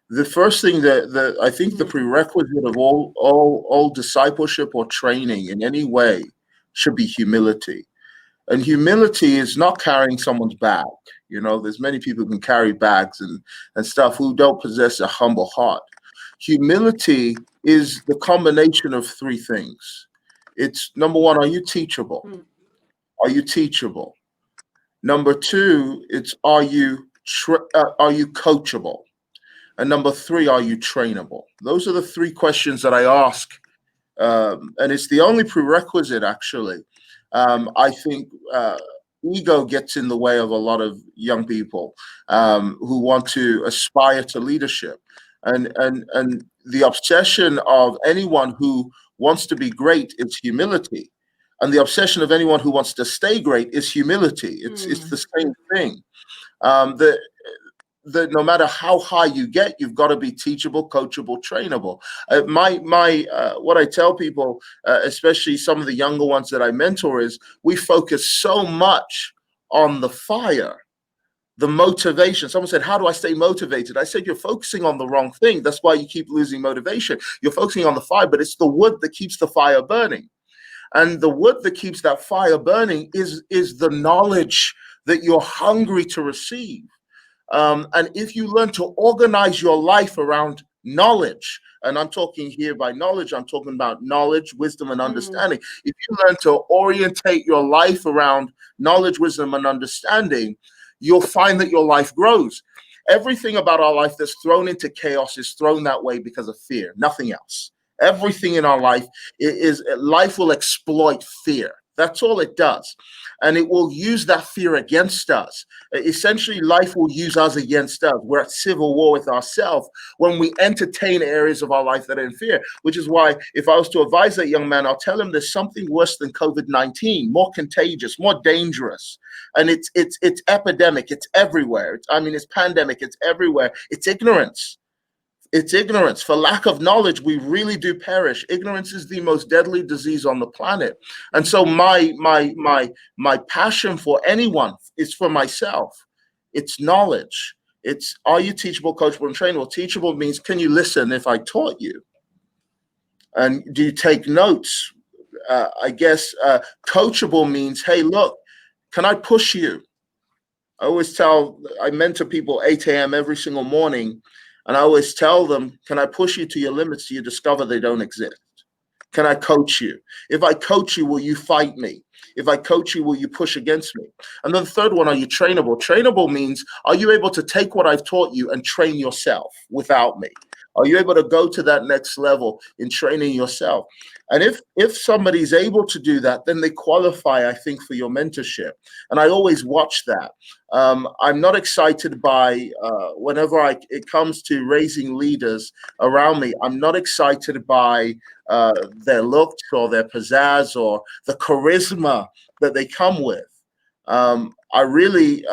The first thing that I think the prerequisite of all discipleship or training in any way should be humility. And humility is not carrying someone's bag. There's many people who can carry bags and stuff who don't possess a humble heart. Humility is the combination of three things. It's number one, are you teachable? Are you teachable? Number two, it's are you coachable? And number three, are you trainable? Those are the three questions that I ask. And it's the only prerequisite, actually. I think ego gets in the way of a lot of young people who want to aspire to leadership. And the obsession of anyone who wants to be great is humility. And the obsession of anyone who wants to stay great is humility. It's the same thing. That no matter how high you get, you've got to be teachable, coachable, trainable. What I tell people, especially some of the younger ones that I mentor, is we focus so much on the fire, the motivation. Someone said, how do I stay motivated? I said, you're focusing on the wrong thing. That's why you keep losing motivation. You're focusing on the fire, but it's the wood that keeps the fire burning. And the wood that keeps that fire burning is the knowledge that you're hungry to receive. And if you learn to organize your life around knowledge, and I'm talking here by knowledge, I'm talking about knowledge, wisdom, and understanding. If you learn to orientate your life around knowledge, wisdom, and understanding, you'll find that your life grows. Everything about our life that's thrown into chaos is thrown that way because of fear, nothing else. Everything in our life life will exploit fear. That's all it does. And it will use that fear against us. Essentially, life will use us against us. We're at civil war with ourselves when we entertain areas of our life that are in fear, which is why if I was to advise that young man, I'll tell him there's something worse than COVID-19, more contagious, more dangerous. And it's epidemic. It's everywhere. It's pandemic. It's everywhere. It's ignorance. It's ignorance. For lack of knowledge, we really do perish. Ignorance is the most deadly disease on the planet. And so my passion for anyone is for myself. It's knowledge. It's, are you teachable, coachable, and trainable? Teachable means, can you listen if I taught you? And do you take notes? Coachable means, hey, look, can I push you? I mentor people 8 a.m. every single morning. And I always tell them, can I push you to your limits till you discover they don't exist? Can I coach you? If I coach you, will you fight me? If I coach you, will you push against me? And then the third one, are you trainable? Trainable means, are you able to take what I've taught you and train yourself without me? Are you able to go to that next level in training yourself? And if somebody's able to do that, then they qualify, I think, for your mentorship. And I always watch that. I'm not excited by, whenever it comes to raising leaders around me, I'm not excited by their looks or their pizzazz or the charisma that they come with. I really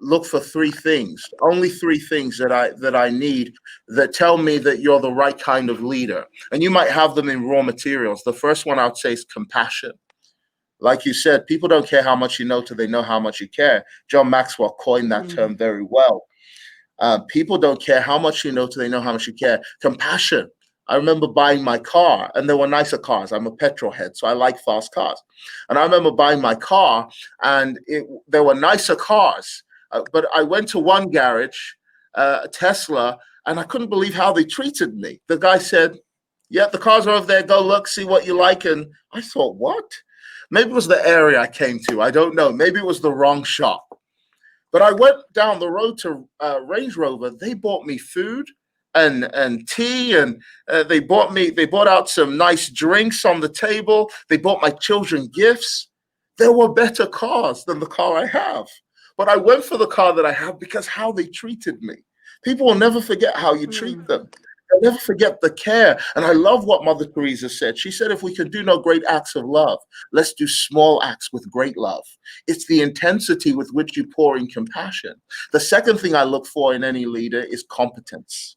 look for three things, only three things that I need that tell me that you're the right kind of leader. And you might have them in raw materials. The first one I would say is compassion. Like you said, people don't care how much you know till they know how much you care. John Maxwell coined that term very well. People don't care how much you know till they know how much you care. Compassion. I remember buying my car, and there were nicer cars. I'm a petrol head, so I like fast cars. And I remember buying my car, and there were nicer cars. But I went to one garage, Tesla, and I couldn't believe how they treated me. The guy said, yeah, the cars are over there. Go look, see what you like. And I thought, what? Maybe it was the area I came to. I don't know. Maybe it was the wrong shop. But I went down the road to Range Rover. They bought me food and tea, and they bought out some nice drinks on the table. They bought my children gifts. There were better cars than the car I have. But I went for the car that I have because how they treated me. People will never forget how you treat them. They'll never forget the care. And I love what Mother Teresa said. She said, if we can do no great acts of love, let's do small acts with great love. It's the intensity with which you pour in compassion. The second thing I look for in any leader is competence.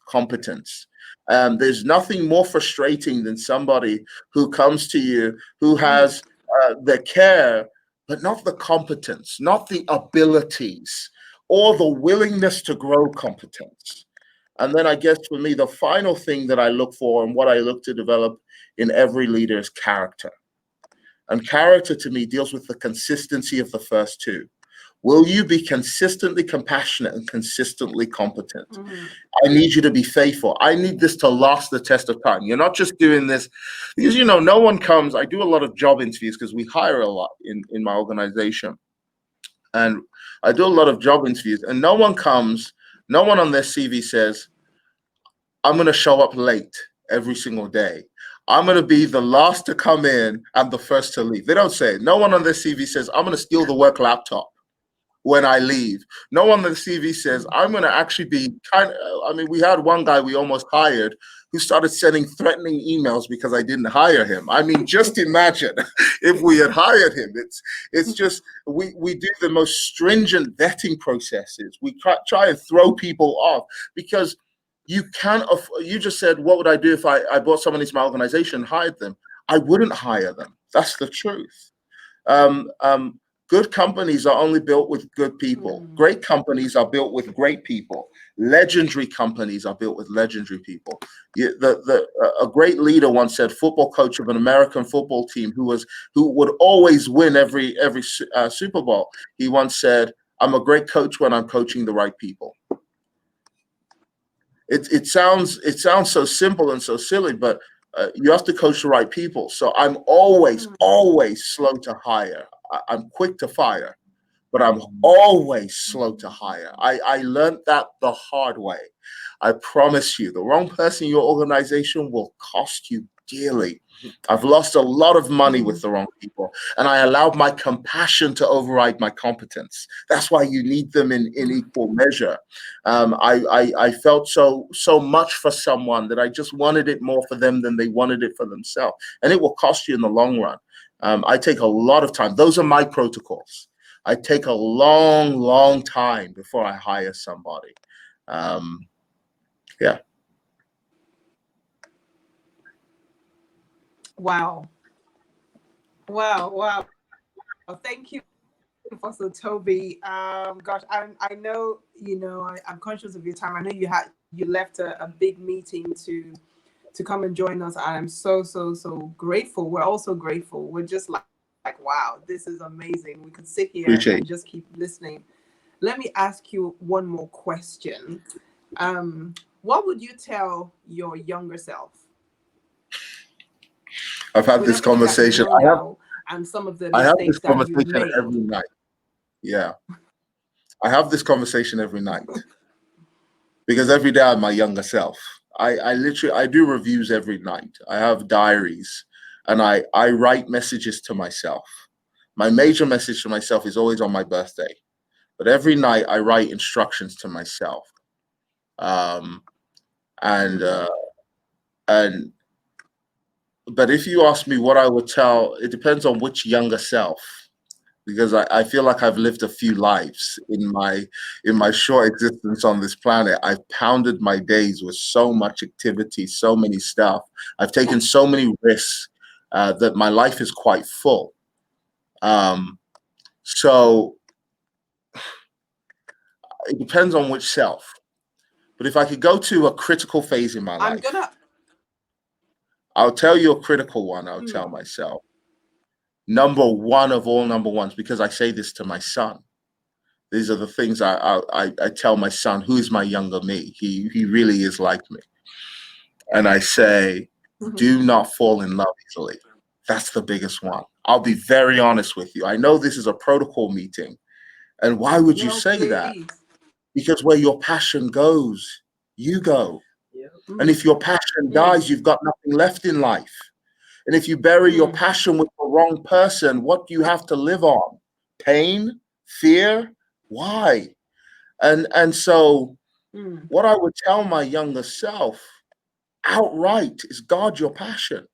Competence. There's nothing more frustrating than somebody who comes to you who has the care, but not the competence, not the abilities, or the willingness to grow competence. And then I guess for me, the final thing that I look for and what I look to develop in every leader is character. And character to me deals with the consistency of the first two. Will you be consistently compassionate and consistently competent? I need you to be faithful. I need this to last the test of time. You're not just doing this because, no one comes. I do a lot of job interviews because we hire a lot in my organization. And I do a lot of job interviews, and no one on their CV says, I'm going to show up late every single day. I'm going to be the last to come in and the first to leave. They don't say it. No one on their CV says, I'm going to steal the work laptop when I leave. No one on the CV says, I'm going to actually be we had one guy we almost hired who started sending threatening emails because I didn't hire him. Just imagine if we had hired him. It's just, we do the most stringent vetting processes. We try and throw people off because you just said, what would I do if I brought someone into my organization and hired them? I wouldn't hire them. That's the truth. Good companies are only built with good people. Great companies are built with great people. Legendary companies are built with legendary people. A great leader once said, football coach of an American football team who would always win every Super Bowl. He once said, I'm a great coach when I'm coaching the right people. It sounds so simple and so silly, but you have to coach the right people. So I'm always slow to hire. I'm quick to fire, but I'm always slow to hire. I learned that the hard way. I promise you, the wrong person in your organization will cost you dearly. I've lost a lot of money with the wrong people, and I allowed my compassion to override my competence. That's why you need them in equal measure. I felt so much for someone that I just wanted it more for them than they wanted it for themselves, and it will cost you in the long run. I take a lot of time. Those are my protocols. I take a long time before I hire somebody. Yeah. Wow. Thank you, Professor Tobi. Gosh, I know, I'm conscious of your time. I know you left a big meeting to come and join us. I'm so grateful. We're also grateful. We're just like, wow, this is amazing. We could sit here and just keep listening. Let me ask you one more question. What would you tell your younger self? I've had this conversation. And some of the I have mistakes this conversation that you've every night. Yeah. I have this conversation every night. Because every day I'm my younger self. I do reviews every night. I have diaries, and I write messages to myself. My major message to myself is always on my birthday, but every night I write instructions to myself. Um, and and but if you ask me what I would tell, it depends on which younger self, because I feel like I've lived a few lives in my short existence on this planet. I've pounded my days with so much activity, so many stuff. I've taken so many risks that my life is quite full. So it depends on which self. But if I could go to a critical phase in my life, I'll tell you a critical one. I'll tell myself. Number one of all number ones, because I say this to my son. These are the things I tell my son, who is my younger me. He really is like me. And I say, do not fall in love easily. That's the biggest one. I'll be very honest with you. I know this is a protocol meeting. And why would you say that? Because where your passion goes, you go. And if your passion dies, you've got nothing left in life. And if you bury your passion with the wrong person, what do you have to live on? Pain? Fear? Why? And so what I would tell my younger self outright is guard your passion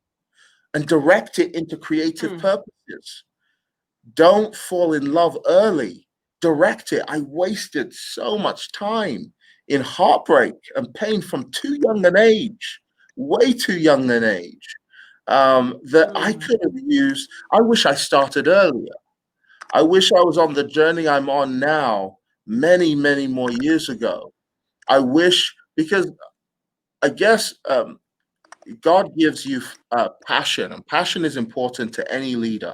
and direct it into creative purposes. Don't fall in love early. Direct it. I wasted so much time in heartbreak and pain from too young an age, way too young an age, that I could have used. I wish I started earlier. I wish I was on the journey I'm on now many, many more years ago. I wish, because I guess God gives you passion, and passion is important to any leader.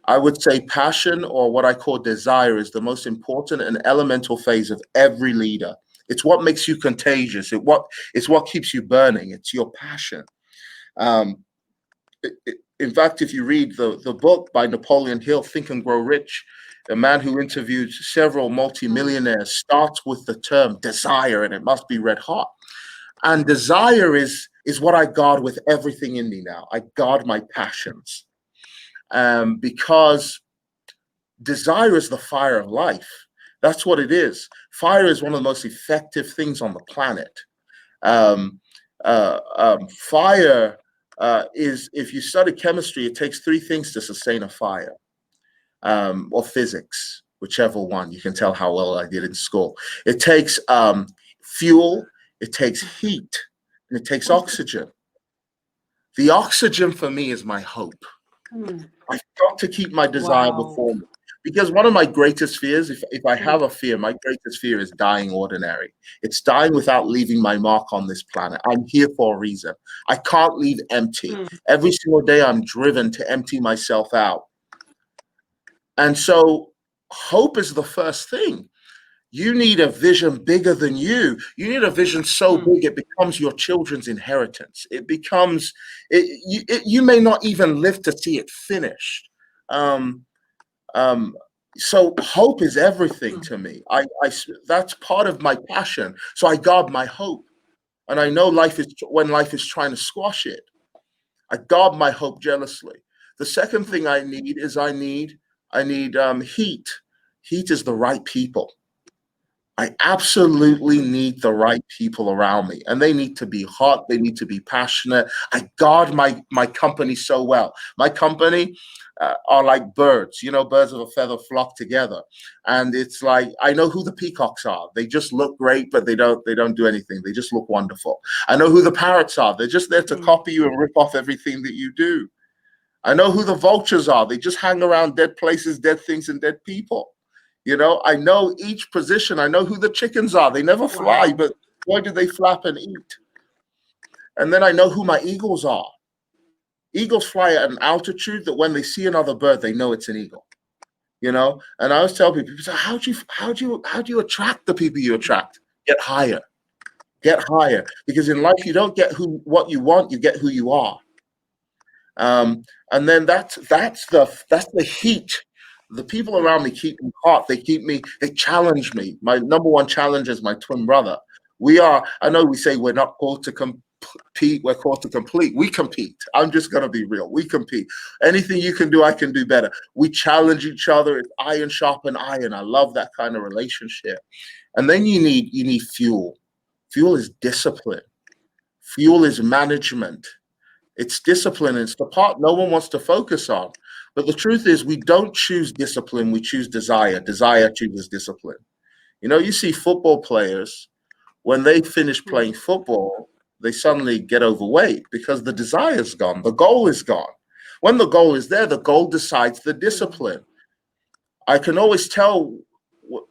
I would say passion, or what I call desire, is the most important and elemental phase of every leader. It's what makes you contagious. It's what keeps you burning. It's your passion. In fact, if you read the book by Napoleon Hill, Think and Grow Rich, a man who interviewed several multimillionaires, starts with the term desire, and it must be red hot. And desire is what I guard with everything in me now. I guard my passions. Because desire is the fire of life. That's what it is. Fire is one of the most effective things on the planet. Fire is, if you study chemistry, it takes three things to sustain a fire, or physics, whichever one. You can tell how well I did in school. It takes fuel, it takes heat, and it takes oxygen. The oxygen for me is my hope. I've got to keep my desire before me. Because one of my greatest fears, if I have a fear, my greatest fear is dying ordinary. It's dying without leaving my mark on this planet. I'm here for a reason. I can't leave empty. Every single day I'm driven to empty myself out. And so hope is the first thing. You need a vision bigger than you. You need a vision so big it becomes your children's inheritance. It becomes, you may not even live to see it finished. So hope is everything to me. That's part of my passion. So I guard my hope, and I know when life is trying to squash it, I guard my hope jealously. The second thing I need is heat. Heat is the right people. I absolutely need the right people around me, and they need to be hot. They need to be passionate. I guard my company so well. My company are like birds, birds of a feather flock together. And it's like, I know who the peacocks are. They just look great, but they don't do anything. They just look wonderful. I know who the parrots are. They're just there to copy you and rip off everything that you do. I know who the vultures are. They just hang around dead places, dead things, and dead people. I know each position. I know who the chickens are. They never fly, but boy, do they flap and eat. And then I know who my eagles are. Eagles fly at an altitude that when they see another bird, they know it's an eagle. And I always tell people say, how do you attract the people you attract? Get higher. Because in life you don't get what you want, you get who you are. And then that's the heat. The people around me keep me hot. They challenge me. My number one challenge is my twin brother. We are, I know we say we're not called to compete, we're called to complete. We compete. I'm just going to be real. We compete. Anything you can do, I can do better. We challenge each other. It's iron sharpen iron. I love that kind of relationship. And then you need fuel. Fuel is discipline. Fuel is management. It's discipline. It's the part no one wants to focus on. But the truth is, we don't choose discipline. We choose desire. Desire chooses discipline. You know, you see football players, when they finish playing football, they suddenly get overweight because the desire is gone. The goal is gone. When the goal is there, the goal decides the discipline. I can always tell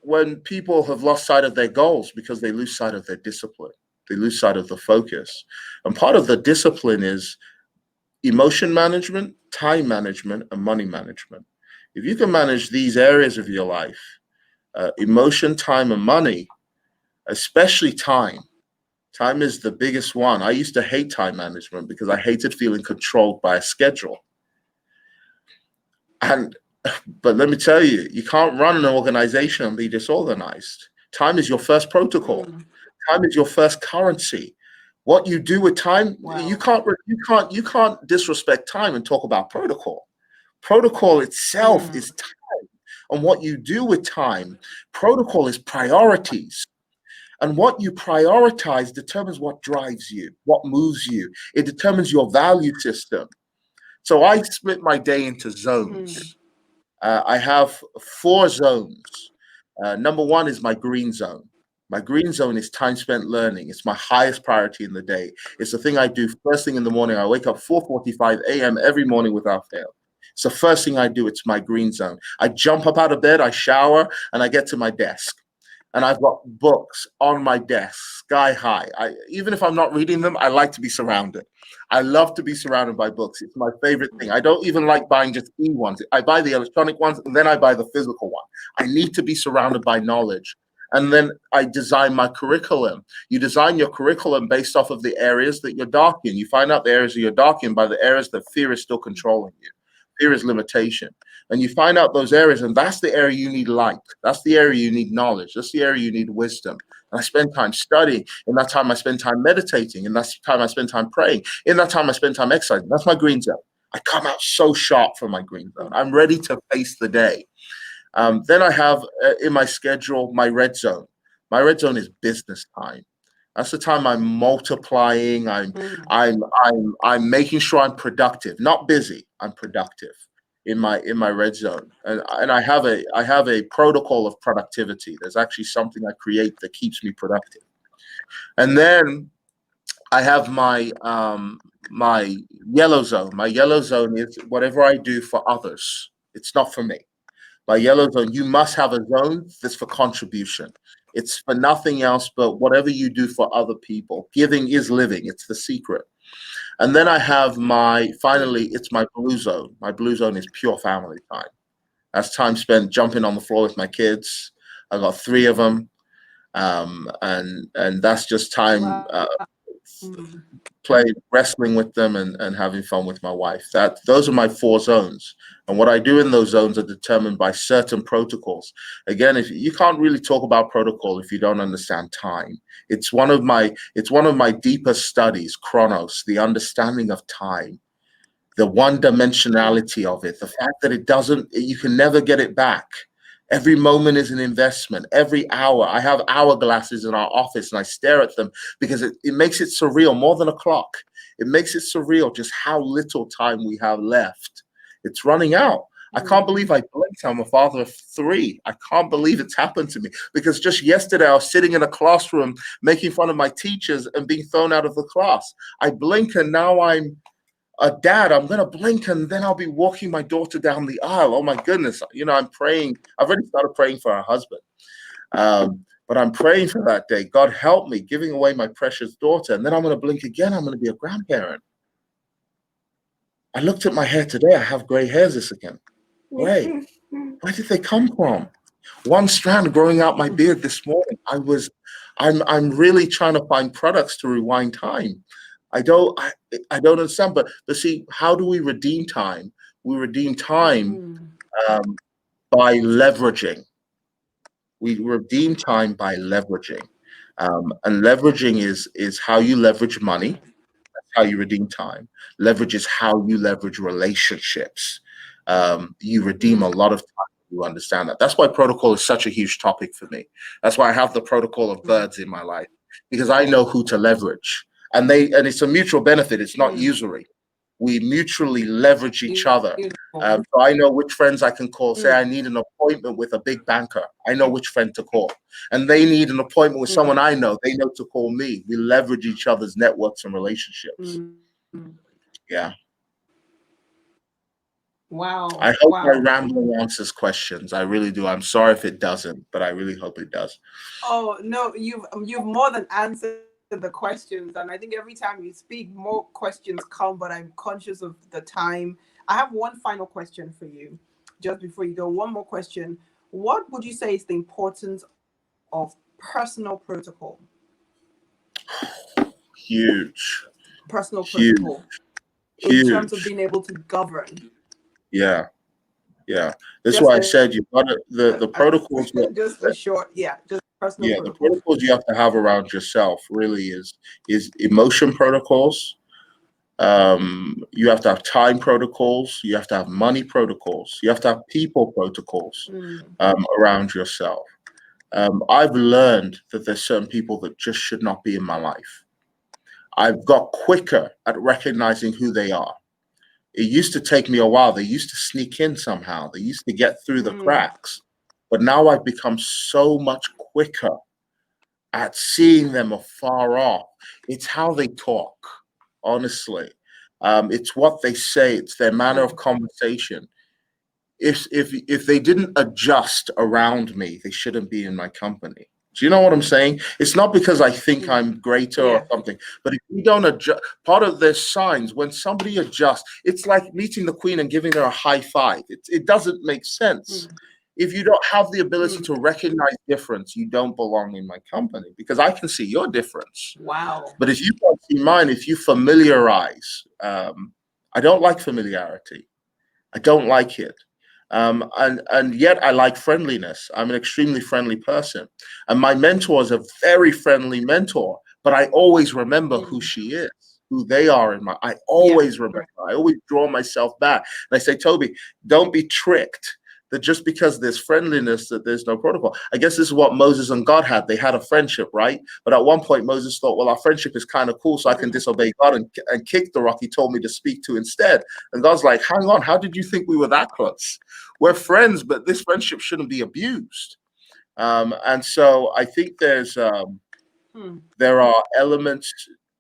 when people have lost sight of their goals because they lose sight of their discipline. They lose sight of the focus. And part of the discipline is emotion management, time management, and money management. If you can manage these areas of your life, emotion, time, and money, especially time. Time is the biggest one. I used to hate time management because I hated feeling controlled by a schedule. But let me tell you, you can't run an organization and be disorganized. Time is your first protocol. Time is your first currency. What you do with time, you can't disrespect time and talk about protocol. Protocol itself is time, and what you do with time. Protocol is priorities. And what you prioritize determines what drives you, what moves you. It determines your value system. So I split my day into zones. I have 4 zones. Number 1 is my green zone. My green zone is time spent learning. It's my highest priority in the day. It's the thing I do first thing in the morning. I wake up 4:45 a.m. every morning without fail. It's the first thing I do. It's my green zone. I jump up out of bed, I shower, and I get to my desk. And I've got books on my desk, sky high. Even if I'm not reading them, I like to be surrounded. I love to be surrounded by books. It's my favorite thing. I don't even like buying just e-ones. I buy the electronic ones, and then I buy the physical one. I need to be surrounded by knowledge. And then I design my curriculum. You design your curriculum based off of the areas that you're dark in. You find out the areas that you're dark in by the areas that fear is still controlling you. Fear is limitation. And you find out those areas, and that's the area you need light. That's the area you need knowledge. That's the area you need wisdom. And I spend time studying. In that time, I spend time meditating. In that time, I spend time praying. In that time, I spend time exercising. That's my green zone. I come out so sharp from my green zone. I'm ready to face the day. Then I have in my schedule my red zone. My red zone is business time. That's the time I'm multiplying. I'm making sure I'm productive, not busy. I'm productive in my red zone, and I have a protocol of productivity. There's actually something I create that keeps me productive. And then I have my my yellow zone. My yellow zone is whatever I do for others. It's not for me. My yellow zone, you must have a zone that's for contribution. It's for nothing else but whatever you do for other people. Giving is living. It's the secret. And then I have finally, it's my blue zone. My blue zone is pure family time. That's time spent jumping on the floor with my kids. I got 3 of them. And that's just time playing, wrestling with them and having fun with my wife. Those are my 4 zones. And what I do in those zones are determined by certain protocols. Again, if you can't really talk about protocol if you don't understand time. It's one of my deepest studies, chronos, the understanding of time, the one-dimensionality of it, the fact that you can never get it back. Every moment is an investment. Every hour. I have hourglasses in our office and I stare at them because it makes it surreal, more than a clock. It makes it surreal just how little time we have left. It's running out. I can't believe I blinked. I'm a father of 3. I can't believe it's happened to me because just yesterday I was sitting in a classroom making fun of my teachers and being thrown out of the class. I blink and now I'm a dad. I'm going to blink and then I'll be walking my daughter down the aisle. Oh my goodness. You know, I'm praying. I've already started praying for her husband. But I'm praying for that day. God help me, giving away my precious daughter. And then I'm going to blink again. I'm going to be a grandparent. I looked at my hair today. I have gray hairs this again. Where did they come from? One strand growing out my beard this morning. I'm really trying to find products to rewind time. I don't understand, but see, how do we redeem time? We redeem time by leveraging. We redeem time by leveraging. And leveraging is how you leverage money, how you redeem time. Leverage is how you leverage relationships. You redeem a lot of time. You understand that. That's why protocol is such a huge topic for me. That's why I have the protocol of birds in my life, because I know who to leverage, and it's a mutual benefit. It's not usury. We mutually leverage each other. So I know which friends I can call. Say I need an appointment with a big banker. I know which friend to call. And they need an appointment with someone I know. They know to call me. We leverage each other's networks and relationships. Yeah. Wow. I hope my rambling answers questions. I really do. I'm sorry if it doesn't, but I really hope it does. Oh no, you've more than answered the questions, and I think every time you speak, more questions come. But I'm conscious of the time. I have one final question for you, just before you go. One more question. What would you say is the importance of personal protocol? Huge. Personal Huge. protocol in terms of being able to govern. Yeah. Yeah. This is why I said you've got the protocols. Just a short, just personal Yeah, protocol. the protocols you have to have around yourself really is emotion protocols. You have to have time protocols. You have to have money protocols. You have to have people protocols around yourself. I've learned that there's certain people that just should not be in my life. I've got quicker at recognizing who they are. It used to take me a while. They used to sneak in somehow. They used to get through the cracks. But now I've become so much quicker at seeing them afar off. It's how they talk, honestly. It's what they say. It's their manner of conversation. If they didn't adjust around me, they shouldn't be in my company. Do you know what I'm saying? It's not because I think I'm greater or something, but if you don't adjust, part of their signs, when somebody adjusts, it's like meeting the queen and giving her a high five. It doesn't make sense. If you don't have the ability to recognize difference, you don't belong in my company, because I can see your difference. Wow. But if you don't see mine, if you familiarize, I don't like familiarity. I don't like it. And yet I like friendliness. I'm an extremely friendly person. And my mentor is a very friendly mentor, but I always remember who she is, who they are I always remember. I always draw myself back. And I say, Tobi, don't be tricked that just because there's friendliness, that there's no protocol. I guess this is what Moses and God had. They had a friendship, right? But at one point, Moses thought, well, our friendship is kind of cool, so I can disobey God and kick the rock he told me to speak to instead. And God's like, hang on, how did you think we were that close? We're friends, but this friendship shouldn't be abused. And so I think there are elements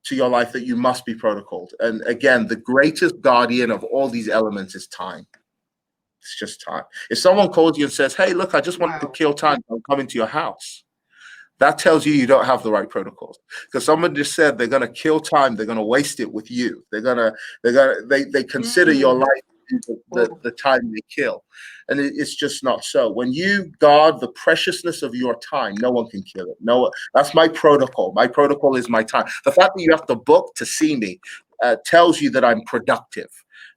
to your life that you must be protocoled. And again, the greatest guardian of all these elements is time. It's just time. If someone calls you and says, hey, look, I just wanted to kill time, I'll come into your house, that tells you don't have the right protocols. Because someone just said they're going to kill time, they're going to waste it with you. They consider your life the time they kill. And it's just not so. When you guard the preciousness of your time, no one can kill it. That's my protocol. My protocol is my time. The fact that you have to book to see me tells you that I'm productive.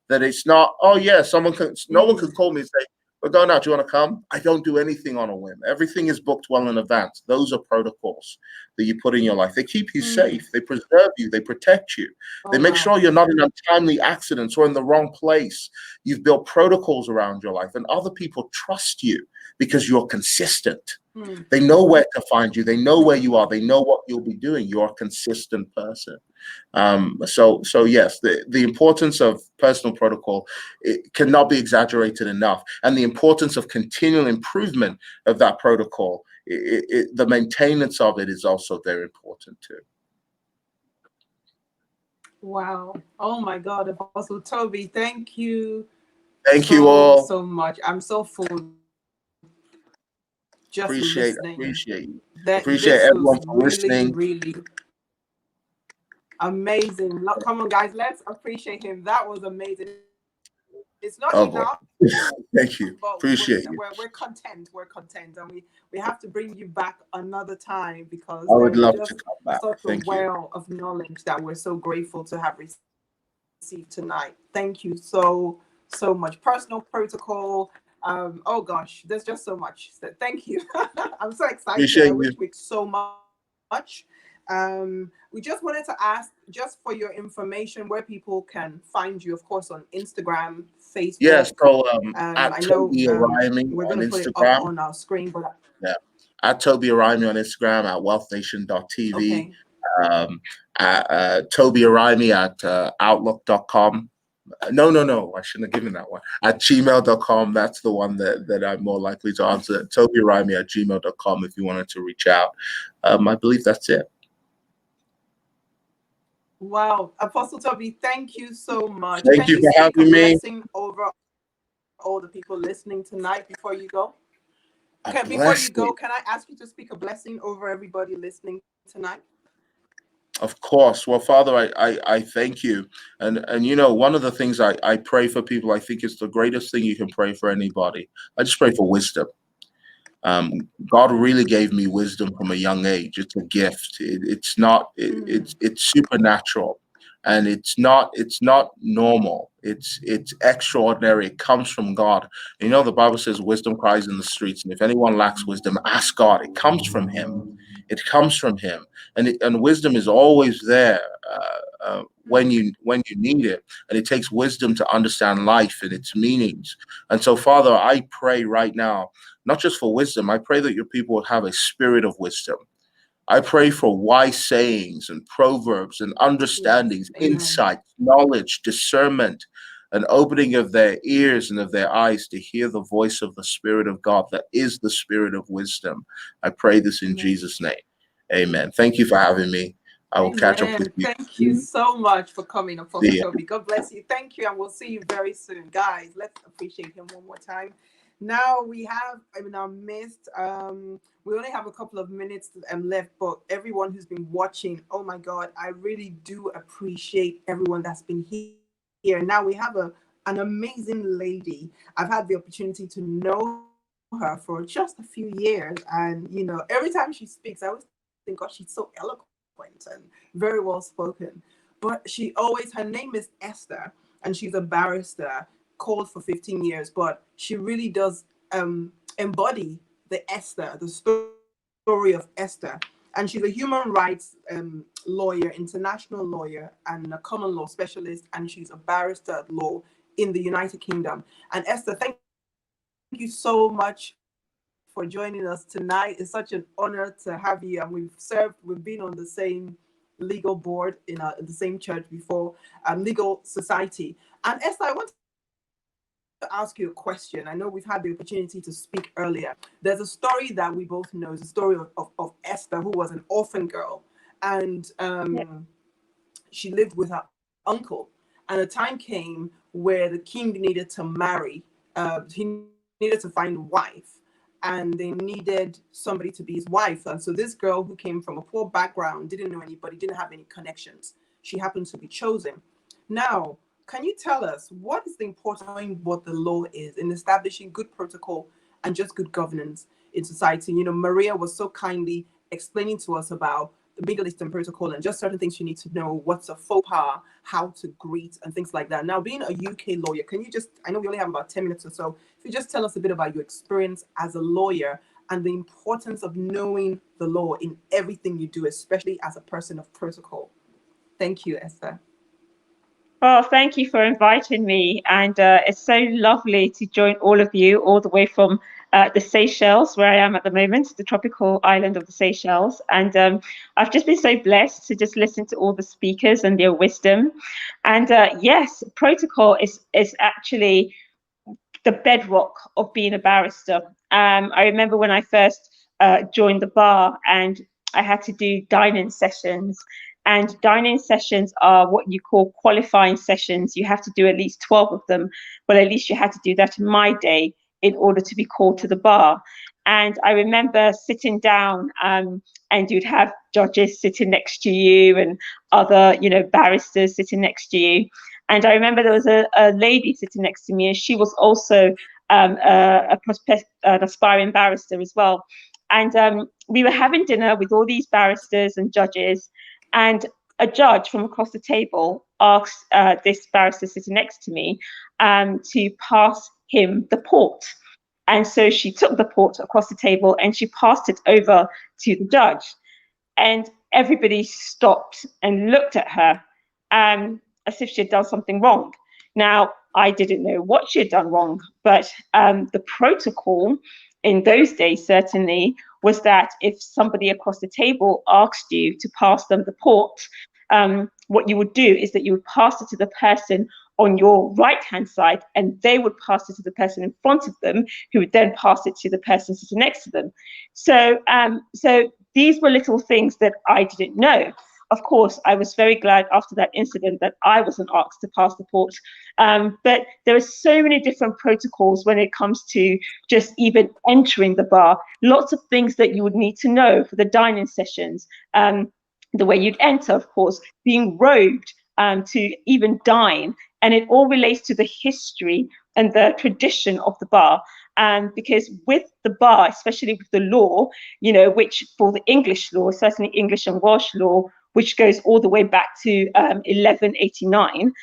That it's not, oh yeah, no one can call me and say, we're going out, do you want to come? I don't do anything on a whim. Everything is booked well in advance. Those are protocols that you put in your life. They keep you safe. They preserve you. They protect you. They make sure you're not in untimely accidents or in the wrong place. You've built protocols around your life, and other people trust you because you're consistent. They know where to find you. They know where you are. They know what you'll be doing. You're a consistent person. So yes, the importance of personal protocol, it cannot be exaggerated enough. And the importance of continual improvement of that protocol, the maintenance of it is also very important too. Wow. Oh my God, Apostle Tobi, thank you. Thank you all so much. I'm so full. Just appreciate listening. you. Appreciate everyone for listening. Really amazing. Come on, guys, let's appreciate him. That was amazing. It's not enough. Thank you. Appreciate you. We're content. We're content, and we have to bring you back another time, because I would love to come back. Such a well of knowledge that we're so grateful to have received tonight. Thank you so much. Personal protocol. Oh gosh, there's just so much. So thank you. I'm so excited. I wish we so much We just wanted to ask, just for your information, where people can find you, of course, on Instagram, Facebook. Yes, so I at know Tobi Arayomi we're on going to put it up Instagram. on our screen, but Yeah, at Tobi Arayomi on Instagram, at wealthnation.tv, okay. at Tobi Arayomi at outlook.com. No, I shouldn't have given that one. At gmail.com, that's the one that I'm more likely to answer. Tobi Arayomi at gmail.com if you wanted to reach out. I believe that's it. Wow, Apostle Tobi, thank you so much. Thank Can you you for speak a having me. blessing over all the people listening tonight before you go? Before you go, can I ask you to speak a blessing over everybody listening tonight? Of course. Well, Father, I thank you. And you know, one of the things I pray for people, I think it's the greatest thing you can pray for anybody. I just pray for wisdom. God really gave me wisdom from a young age. It's a gift. It's supernatural, and it's not normal. It's extraordinary. It comes from God. You know, the Bible says wisdom cries in the streets, and if anyone lacks wisdom, ask God. It comes from Him. It comes from Him, and wisdom is always there when you need it. And it takes wisdom to understand life and its meanings. And so, Father, I pray right now, not just for wisdom, I pray that your people would have a spirit of wisdom. I pray for wise sayings and proverbs and understandings, insight, knowledge, discernment, an opening of their ears and of their eyes to hear the voice of the Spirit of God that is the Spirit of wisdom. I pray this in Jesus' name. Amen. Thank you for having me. I will catch up with you. Thank you so much for coming, Apostle Tobi. God bless you. Thank you, and we'll see you very soon. Guys, let's appreciate him one more time. Now we have in our midst, we only have a couple of minutes left, but everyone who's been watching, oh my God, I really do appreciate everyone that's been here. Now we have an amazing lady. I've had the opportunity to know her for just a few years, and you know, every time she speaks, I always think, God, she's so eloquent and very well spoken. But her name is Esther, and she's a barrister, called for 15 years, but she really does embody the story of Esther. And she's a human rights lawyer, international lawyer, and a common law specialist, and she's a barrister at law in the United Kingdom. And Esther, thank you so much for joining us tonight. It's such an honor to have you, and we've been on the same legal board in the same church before, legal society. And Esther, I want to ask you a question. I know we've had the opportunity to speak earlier. There's a story that we both know. It's a story of Esther, who was an orphan girl, and she lived with her uncle. And a time came where the king needed to marry. He needed to find a wife, and they needed somebody to be his wife. And so this girl, who came from a poor background, didn't know anybody, didn't have any connections, she happened to be chosen. Now, can you tell us what is the importance of knowing what the law is in establishing good protocol and just good governance in society? You know, Maria was so kindly explaining to us about the Middle Eastern protocol and just certain things you need to know, what's a faux pas, how to greet, and things like that. Now, being a UK lawyer, can you just, I know we only have about 10 minutes or so, if you just tell us a bit about your experience as a lawyer and the importance of knowing the law in everything you do, especially as a person of protocol. Thank you, Esther. Well, thank you for inviting me, and it's so lovely to join all of you all the way from the Seychelles, where I am at the moment, the tropical island of the Seychelles. And I've just been so blessed to just listen to all the speakers and their wisdom. And yes, protocol is actually the bedrock of being a barrister. I remember when I first joined the bar, and I had to do dining sessions. And dining sessions are what you call qualifying sessions. You have to do at least 12 of them. Well, at least you had to do that in my day in order to be called to the bar. And I remember sitting down, and you'd have judges sitting next to you and other, barristers sitting next to you. And I remember there was a lady sitting next to me, and she was also an aspiring barrister as well. And we were having dinner with all these barristers and judges, and a judge from across the table asked this barrister sitting next to me to pass him the port. And so she took the port across the table and she passed it over to the judge. and everybody stopped and looked at her as if she had done something wrong. Now, I didn't know what she had done wrong, but the protocol in those days certainly was that if somebody across the table asked you to pass them the port, what you would do is that you would pass it to the person on your right-hand side, and they would pass it to the person in front of them, who would then pass it to the person sitting next to them. So, so these were little things that I didn't know. Of course, I was very glad after that incident that I wasn't asked to pass the port. But there are so many different protocols when it comes to just even entering the bar. Lots of things that you would need to know for the dining sessions. The way you'd enter, of course, being robed to even dine. And it all relates to the history and the tradition of the bar. Because with the bar, especially with the law, you know, which for the English law, certainly English and Welsh law, which goes all the way back to 1189,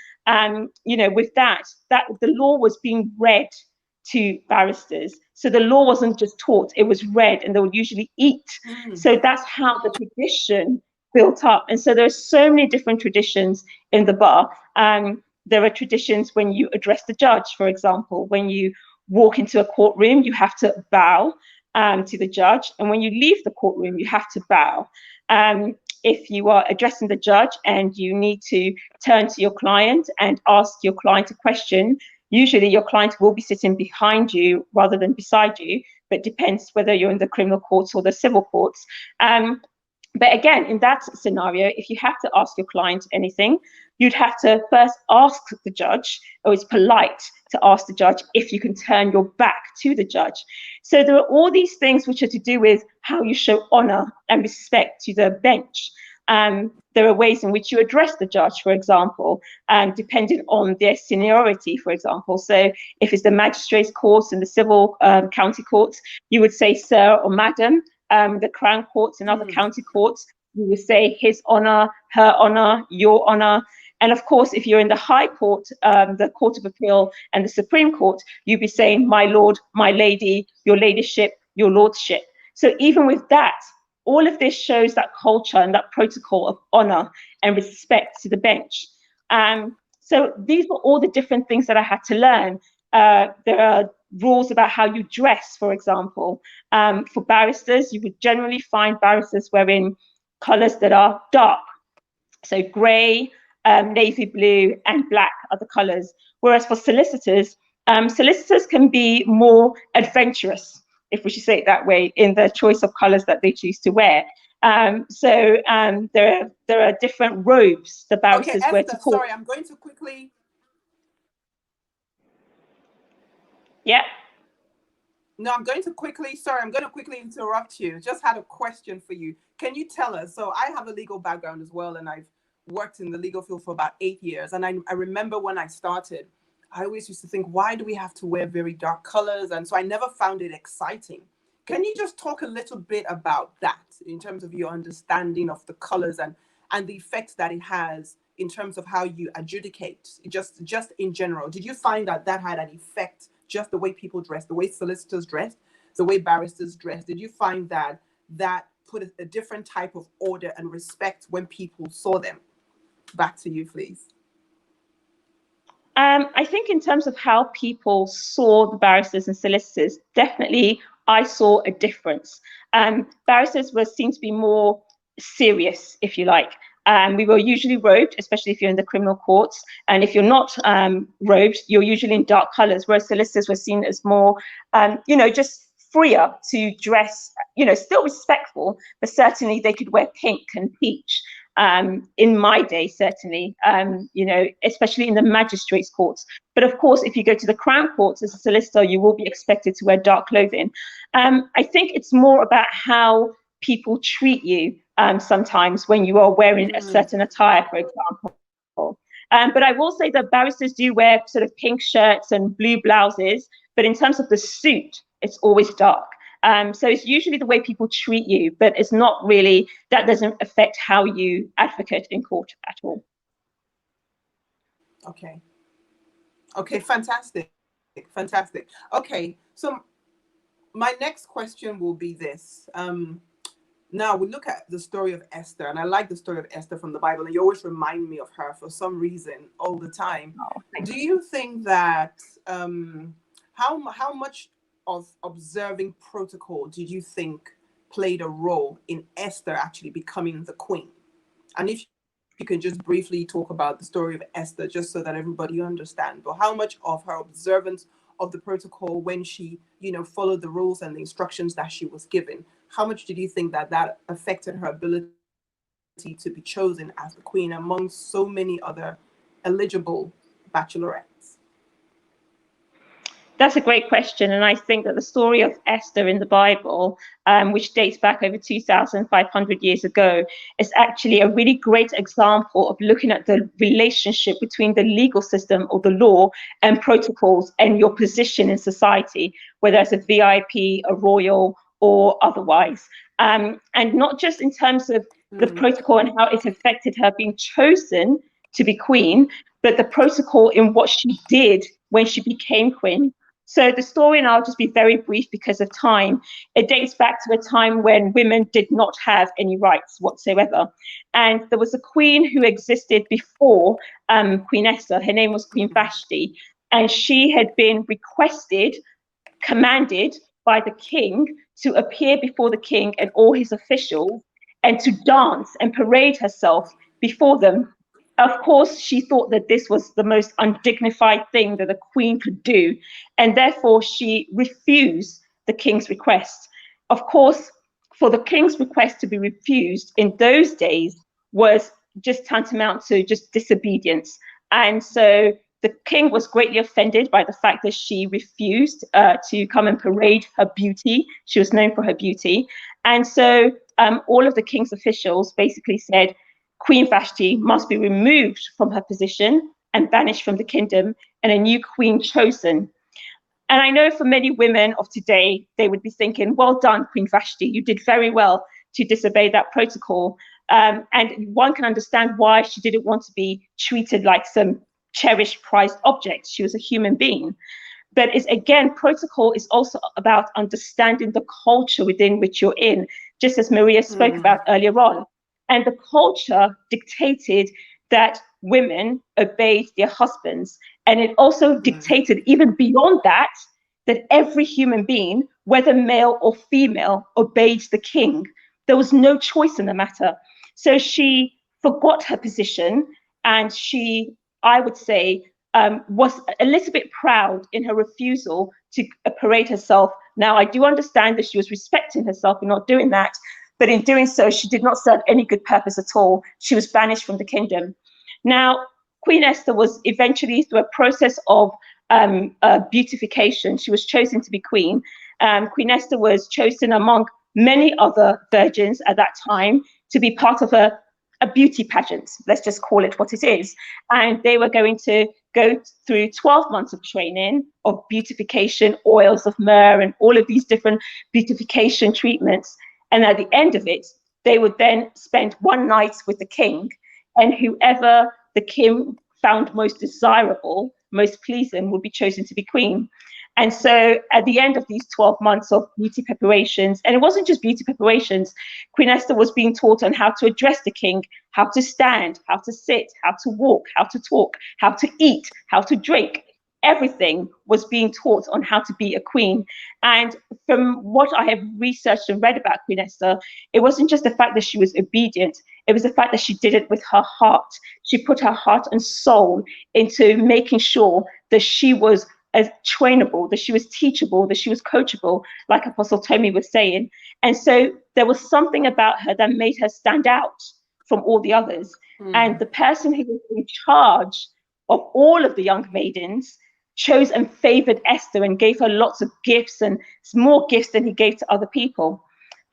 you know, with that the law was being read to barristers. So the law wasn't just taught, it was read, and they would usually eat. So that's how the tradition built up. And so there are so many different traditions in the bar. There are traditions when you address the judge, for example. When you walk into a courtroom, you have to bow to the judge. And when you leave the courtroom, you have to bow. If you are addressing the judge and you need to turn to your client and ask your client a question, usually your client will be sitting behind you rather than beside you, but it depends whether you're in the criminal courts or the civil courts. But again, in that scenario, if you have to ask your client anything, you'd have to first ask the judge, or it's polite to ask the judge if you can turn your back to the judge. So there are all these things which are to do with how you show honor and respect to the bench. There are ways in which you address the judge, for example, depending on their seniority, for example. So if it's the magistrates' courts and the civil county courts, you would say sir or madam. The Crown Courts and other county courts, you would say His Honour, Her Honour, Your Honour. And of course, if you're in the High Court, the Court of Appeal and the Supreme Court, you'd be saying My Lord, My Lady, Your Ladyship, Your Lordship. So even with that, all of this shows that culture and that protocol of honour and respect to the bench. So these were all the different things that I had to learn. There are rules about how you dress, for example. For barristers, you would generally find barristers wearing colours that are dark. So grey, navy blue, and black are the colours. Whereas for solicitors, solicitors can be more adventurous, if we should say it that way, in the choice of colours that they choose to wear. So there are different robes the barristers wear to court. Sorry, I'm going to quickly. Yeah. No, I'm going to quickly interrupt you. Just had a question for you. Can you tell us? So I have a legal background as well, and I've worked in the legal field for about 8 years. And I remember when I started, I always used to think, why do we have to wear very dark colors? And so I never found it exciting. Can you just talk a little bit about that in terms of your understanding of the colors and the effects that it has in terms of how you adjudicate, just in general? Did you find that had an effect, just the way people dress, the way solicitors dress, the way barristers dress? Did you find that put a different type of order and respect when people saw them? Back to you, please. I think in terms of how people saw the barristers and solicitors, definitely I saw a difference. Barristers were seen to be more serious, if you like. We were usually robed, especially if you're in the criminal courts. And if you're not robed, you're usually in dark colours, whereas solicitors were seen as more, just freer to dress, still respectful, but certainly they could wear pink and peach. In my day, certainly, especially in the magistrates' courts. But of course, if you go to the Crown Courts as a solicitor, you will be expected to wear dark clothing. I think it's more about how people treat you sometimes when you are wearing a certain attire, for example. But I will say that barristers do wear sort of pink shirts and blue blouses, but in terms of the suit, it's always dark. So it's usually the way people treat you, but it's not really, that doesn't affect how you advocate in court at all. Okay, fantastic. Okay, so my next question will be this. Now we look at the story of Esther, and I like the story of Esther from the Bible, and you always remind me of her for some reason all the time. Do you think that how much of observing protocol did you think played a role in Esther actually becoming the queen? And if you can just briefly talk about the story of Esther, just so that everybody understands, but how much of her observance of the protocol when she, followed the rules and the instructions that she was given, how much did you think that affected her ability to be chosen as the queen among so many other eligible bachelorettes? That's a great question. And I think that the story of Esther in the Bible, which dates back over 2,500 years ago, is actually a really great example of looking at the relationship between the legal system or the law and protocols and your position in society, whether it's a VIP, a royal, or otherwise. And not just in terms of the protocol and how it affected her being chosen to be queen, but the protocol in what she did when she became queen. So the story, and I'll just be very brief because of time, it dates back to a time when women did not have any rights whatsoever. And there was a queen who existed before Queen Esther. Her name was Queen Vashti. And she had been commanded by the king to appear before the king and all his officials and to dance and parade herself before them. Of course, she thought that this was the most undignified thing that a queen could do, and therefore she refused the king's request. Of course, for the king's request to be refused in those days was just tantamount to just disobedience. And so the king was greatly offended by the fact that she refused to come and parade her beauty. She was known for her beauty. And so all of the king's officials basically said, Queen Vashti must be removed from her position and banished from the kingdom, and a new queen chosen. And I know for many women of today, they would be thinking, well done, Queen Vashti, you did very well to disobey that protocol. And one can understand why she didn't want to be treated like some cherished, prized object. She was a human being. But it's, again, protocol is also about understanding the culture within which you're in, just as Maria spoke about earlier on. And the culture dictated that women obeyed their husbands. And it also dictated, even beyond that, that every human being, whether male or female, obeyed the king. There was no choice in the matter. So she forgot her position, and she, I would say, was a little bit proud in her refusal to parade herself. Now, I do understand that she was respecting herself in not doing that, but in doing so, she did not serve any good purpose at all. She was banished from the kingdom. Now, Queen Esther was eventually, through a process of beautification, she was chosen to be queen. Queen Esther was chosen among many other virgins at that time to be part of a beauty pageant. Let's just call it what it is. And they were going to go through 12 months of training of beautification, oils of myrrh, and all of these different beautification treatments. And at the end of it, they would then spend one night with the king, and whoever the king found most desirable, most pleasing, would be chosen to be queen. And so at the end of these 12 months of beauty preparations, and it wasn't just beauty preparations, Queen Esther was being taught on how to address the king, how to stand, how to sit, how to walk, how to talk, how to eat, how to drink. Everything was being taught on how to be a queen. And from what I have researched and read about Queen Esther, it wasn't just the fact that she was obedient, it was the fact that she did it with her heart. She put her heart and soul into making sure that she was as trainable, that she was teachable, that she was coachable, like Apostle Tobi was saying. And so there was something about her that made her stand out from all the others. And the person who was in charge of all of the young maidens chose and favored Esther and gave her lots of gifts, and more gifts than he gave to other people.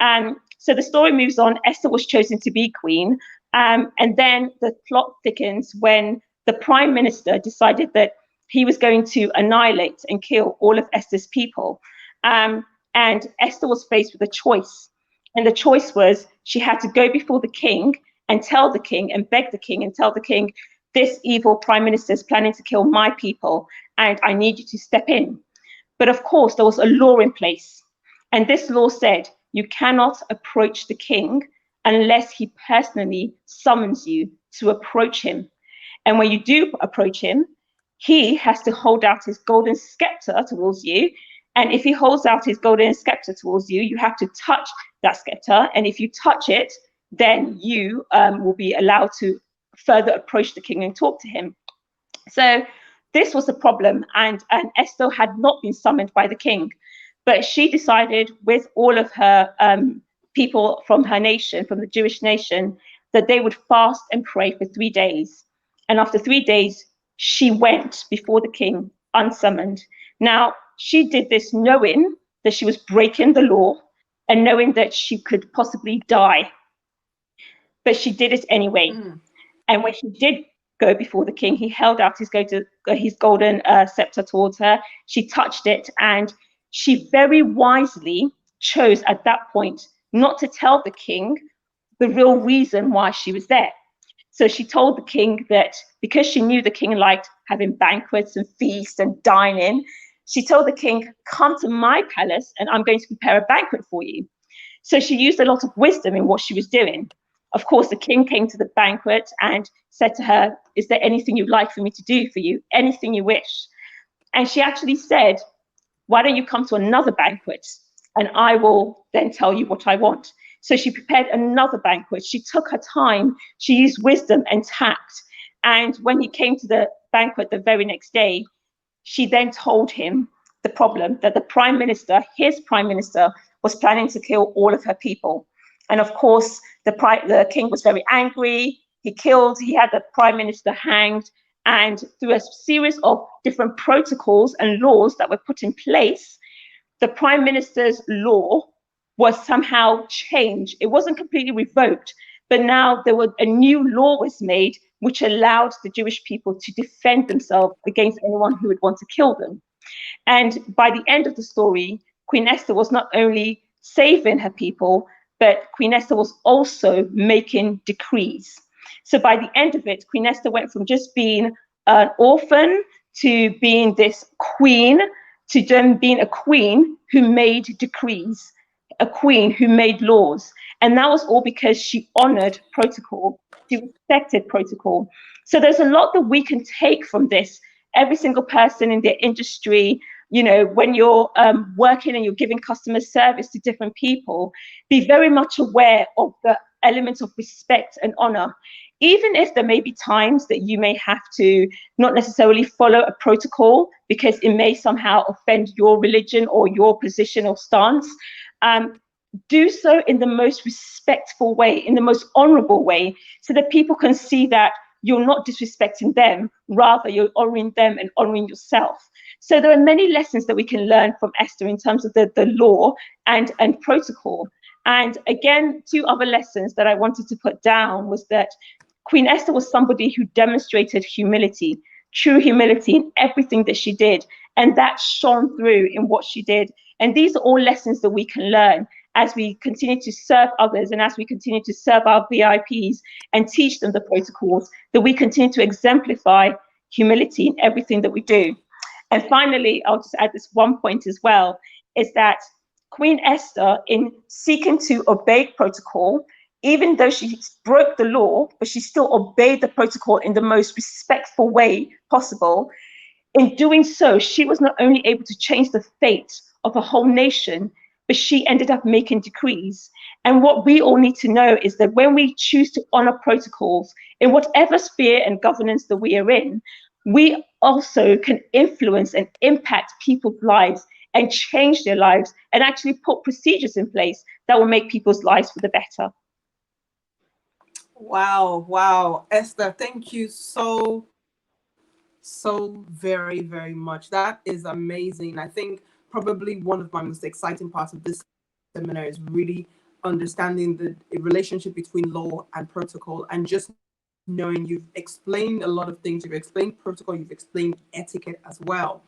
And so the story moves on. Esther was chosen to be queen. And then the plot thickens when the prime minister decided that he was going to annihilate and kill all of Esther's people. And Esther was faced with a choice. And the choice was she had to go before the king and tell the king and beg the king and tell the king, this evil prime minister is planning to kill my people, and I need you to step in. But of course, there was a law in place. And this law said you cannot approach the king unless he personally summons you to approach him. And when you do approach him, he has to hold out his golden scepter towards you. And if he holds out his golden scepter towards you, you have to touch that scepter. And if you touch it, then you will be allowed to further approach the king and talk to him. So this was the problem. And Esther had not been summoned by the king, but she decided with all of her people from her nation, from the Jewish nation, that they would fast and pray for 3 days. And after 3 days, she went before the king unsummoned. Now, she did this knowing that she was breaking the law and knowing that she could possibly die. But she did it anyway. And when she did go before the king, he held out his golden scepter towards her. She touched it, and she very wisely chose at that point not to tell the king the real reason why she was there. So she told the king that because she knew the king liked having banquets and feasts and dining, she told the king, come to my palace and I'm going to prepare a banquet for you. So she used a lot of wisdom in what she was doing. Of course, the king came to the banquet and said to her, is there anything you'd like for me to do for you? Anything you wish. And she actually said, why don't you come to another banquet and I will then tell you what I want. So she prepared another banquet. She took her time. She used wisdom and tact. And when he came to the banquet the very next day, she then told him the problem, that the prime minister, his prime minister, was planning to kill all of her people. And of course, the king was very angry. He had the prime minister hanged. And through a series of different protocols and laws that were put in place, the prime minister's law was somehow changed. It wasn't completely revoked, but now a new law was made which allowed the Jewish people to defend themselves against anyone who would want to kill them. And by the end of the story, Queen Esther was not only saving her people, but Queen Esther was also making decrees. So by the end of it, Queen Esther went from just being an orphan to being this queen, to then being a queen who made decrees, a queen who made laws. And that was all because she honored protocol, she respected protocol. So there's a lot that we can take from this. Every single person in their industry, you know, when you're working and you're giving customer service to different people, be very much aware of the elements of respect and honor. Even if there may be times that you may have to not necessarily follow a protocol because it may somehow offend your religion or your position or stance, do so in the most respectful way, in the most honorable way, so that people can see that you're not disrespecting them, rather you're honoring them and honoring yourself. So there are many lessons that we can learn from Esther in terms of the law and protocol. And again, 2 other lessons that I wanted to put down was that Queen Esther was somebody who demonstrated humility, true humility in everything that she did. And that shone through in what she did. And these are all lessons that we can learn as we continue to serve others and as we continue to serve our VIPs and teach them the protocols, that we continue to exemplify humility in everything that we do. And finally, I'll just add this one point as well, is that Queen Esther, in seeking to obey protocol, even though she broke the law, but she still obeyed the protocol in the most respectful way possible. In doing so, she was not only able to change the fate of a whole nation, but she ended up making decrees. And what we all need to know is that when we choose to honor protocols in whatever sphere and governance that we are in, we also can influence and impact people's lives and change their lives and actually put procedures in place that will make people's lives for the better. Wow. Esther, thank you so very, very much. That is amazing. I think probably one of my most exciting parts of this seminar is really understanding the relationship between law and protocol, and just knowing you've explained a lot of things. You've explained protocol, you've explained etiquette as well.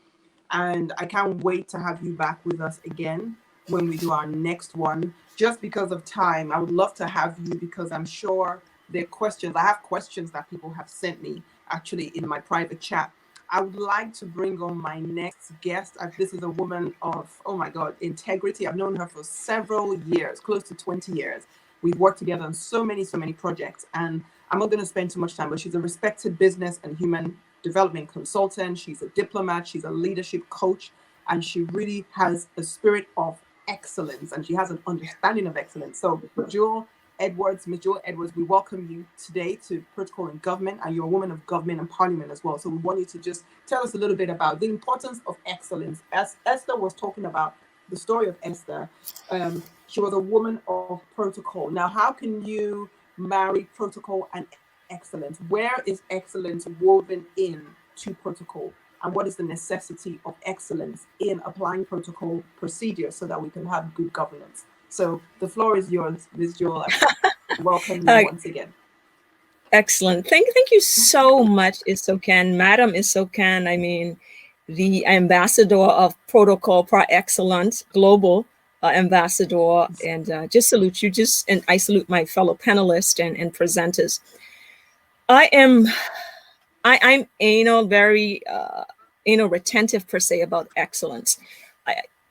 And I can't wait to have you back with us again when we do our next one. Just because of time, I would love to have you, because I'm sure there are questions. I have questions that people have sent me actually in my private chat. I would like to bring on my next guest. This is a woman of, oh my God, integrity. I've known her for several years, close to 20 years. We've worked together on so many projects. And I'm not going to spend too much time, but she's a respected business and human development consultant. She's a diplomat. She's a leadership coach. And she really has a spirit of excellence. And she has an understanding of excellence. So Miss Jewel Edwards, we welcome you today to Protocol in Government, and you're a woman of government and parliament as well. So we want you to just tell us a little bit about the importance of excellence. As Esther was talking about the story of Esther, she was a woman of protocol. Now, how can you marry protocol and excellence? Where is excellence woven in to protocol? And what is the necessity of excellence in applying protocol procedures so that we can have good governance? So the floor is yours, Ms. Jewel. Welcome you once again. Excellent. Thank you so much, Isoken. Madam Isoken, I mean, the ambassador of Protocol par excellence, global ambassador, and just salute you. And I salute my fellow panelists and presenters. I'm anal, very retentive per se about excellence.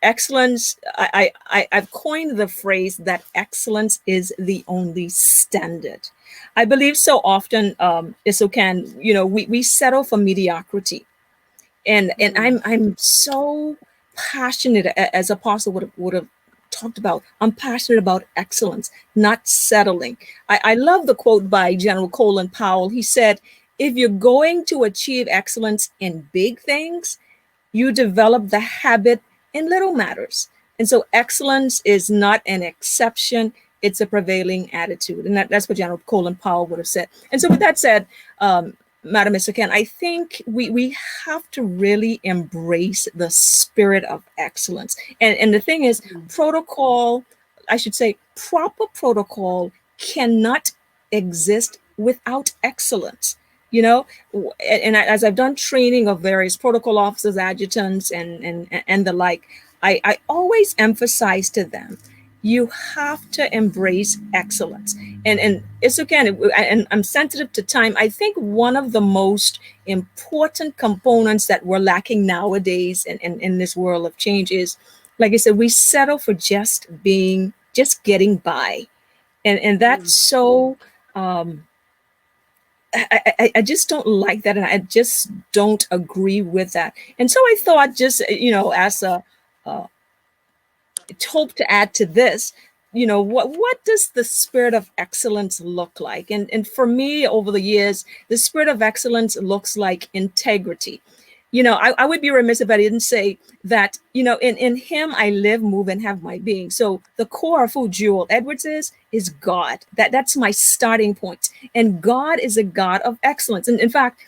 I've coined the phrase that excellence is the only standard. I believe so often, Isoken, we settle for mediocrity. And I'm so passionate, as Apostle would have talked about. I'm passionate about excellence, not settling. I love the quote by General Colin Powell. He said, if you're going to achieve excellence in big things, you develop the habit in little matters. And so excellence is not an exception, it's a prevailing attitude. And that's what General Colin Powell would have said. And so with that said, Madam Isoken, I think we have to really embrace the spirit of excellence. And the thing is, protocol, I should say, proper protocol cannot exist without excellence. And as I've done training of various protocol officers, adjutants, and the like, I always emphasize to them, you have to embrace excellence. And it's okay, and I'm sensitive to time. I think one of the most important components that we're lacking nowadays in this world of change is, like I said, we settle for just getting by. And that's so... I just don't like that, and I just don't agree with that. And so I thought, just as a hope to add to this, what does the spirit of excellence look like? And for me, over the years, the spirit of excellence looks like integrity. I would be remiss if I didn't say that, in him I live, move, and have my being. So the core of who Jewel Edwards is God. That's my starting point. And God is a God of excellence. And in fact,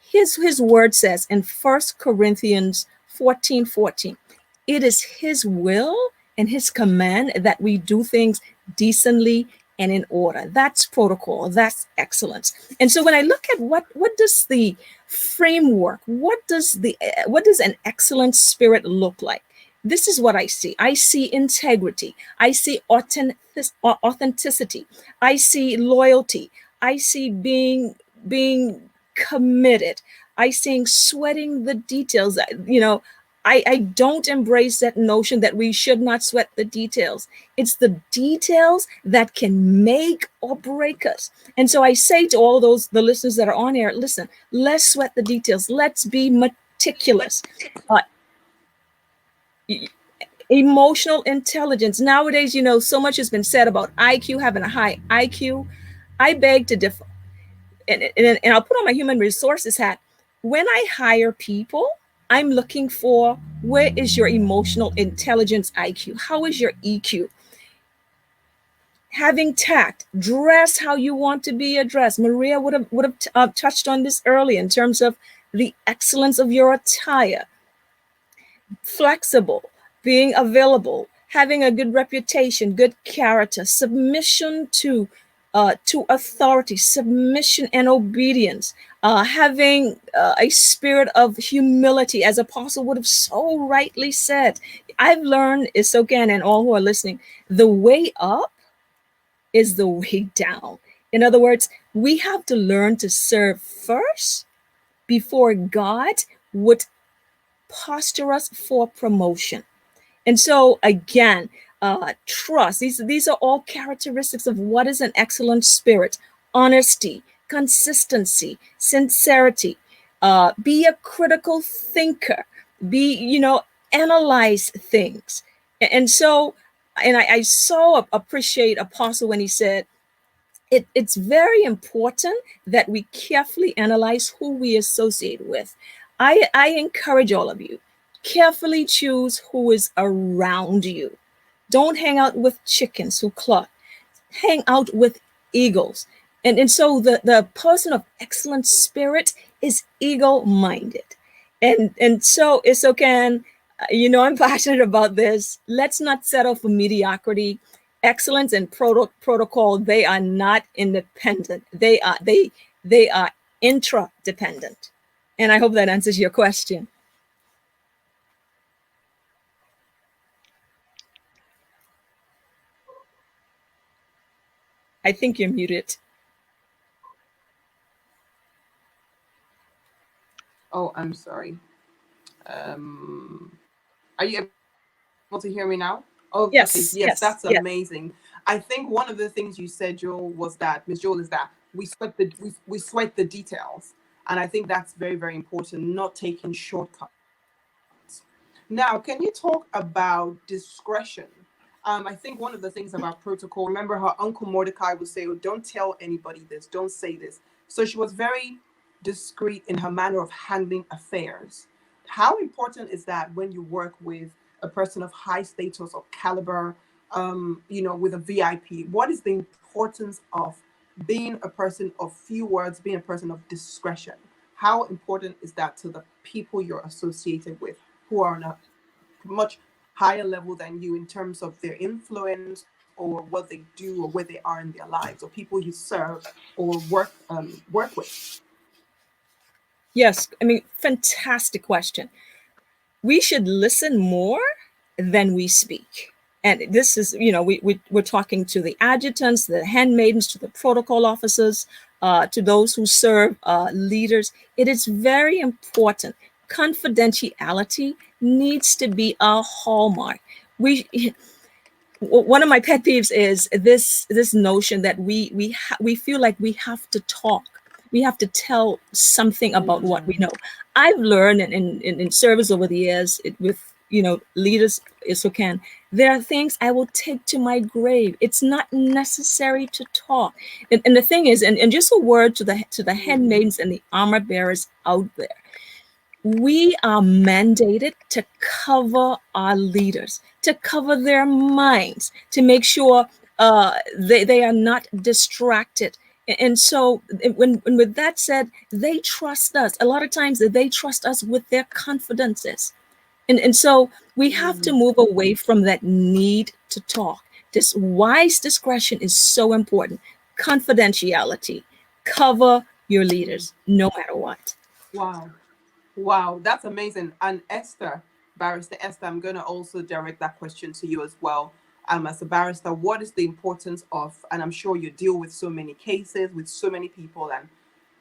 his word says in 1 Corinthians 14:14, it is his will and his command that we do things decently and in order. That's protocol. That's excellence. And so when I look at what does the framework, what does an excellent spirit look like? This is what I see. I see integrity. I see authenticity. I see loyalty. I see being committed. I see sweating the details. I don't embrace that notion that we should not sweat the details. It's the details that can make or break us. And so I say to all the listeners that are on here, listen, let's sweat the details. Let's be meticulous. Emotional intelligence. Nowadays, so much has been said about IQ, having a high IQ. I beg to differ. And I'll put on my human resources hat. When I hire people, I'm looking for, where is your emotional intelligence IQ? How is your EQ? Having tact, dress how you want to be addressed. Maria would have touched on this earlier in terms of the excellence of your attire. Flexible, being available, having a good reputation, good character, submission to authority, submission and obedience, having a spirit of humility, as Apostle would have so rightly said. I've learned, Isoken and all who are listening, the way up is the way down. In other words, we have to learn to serve first before God would posture us for promotion. And so again, trust, these are all characteristics of what is an excellent spirit: honesty, consistency, sincerity, be a critical thinker, analyze things. And so, and I so appreciate Apostle when he said, it's very important that we carefully analyze who we associate with. I encourage all of you, carefully choose who is around you. Don't hang out with chickens who cluck. Hang out with eagles. And so the person of excellent spirit is eagle-minded. And so Isoken, I'm passionate about this. Let's not settle for mediocrity. Excellence and protocol, they are not independent. They are intradependent. And I hope that answers your question. I think you're muted. Oh, I'm sorry. Are you able to hear me now? Oh, yes, okay. Yes, that's yes. amazing. I think one of the things you said, Joel, was that Ms. Joel, is that we sweat the details, and I think that's very, very important. Not taking shortcuts. Now, can you talk about discretion? I think one of the things about protocol, remember her uncle Mordecai would say, oh, don't tell anybody this, don't say this. So she was very discreet in her manner of handling affairs. How important is that when you work with a person of high status or caliber, with a VIP? What is the importance of being a person of few words, being a person of discretion? How important is that to the people you're associated with who are on a much higher level than you in terms of their influence or what they do or where they are in their lives, or people you serve or work with? Yes, I mean, fantastic question. We should listen more than we speak. And this is, we're talking to the adjutants, the handmaidens, to the protocol officers, to those who serve leaders. It is very important. Confidentiality needs to be a hallmark. One of my pet peeves is this notion that we feel like we have to talk. We have to tell something about what we know. I've learned in service over the years with leaders, Isoken, there are things I will take to my grave. It's not necessary to talk. And the thing is, and just a word to the handmaidens and the armor bearers out there, we are mandated to cover our leaders, to cover their minds, to make sure they are not distracted. And so when with that said, they trust us. A lot of times they trust us with their confidences. And so we have to move away from that need to talk. This wise discretion is so important. Confidentiality. Cover your leaders no matter what. Wow, that's amazing. And Esther, Barrister Esther, I'm going to also direct that question to you as well. As a barrister, what is the importance of, and I'm sure you deal with so many cases, with so many people, and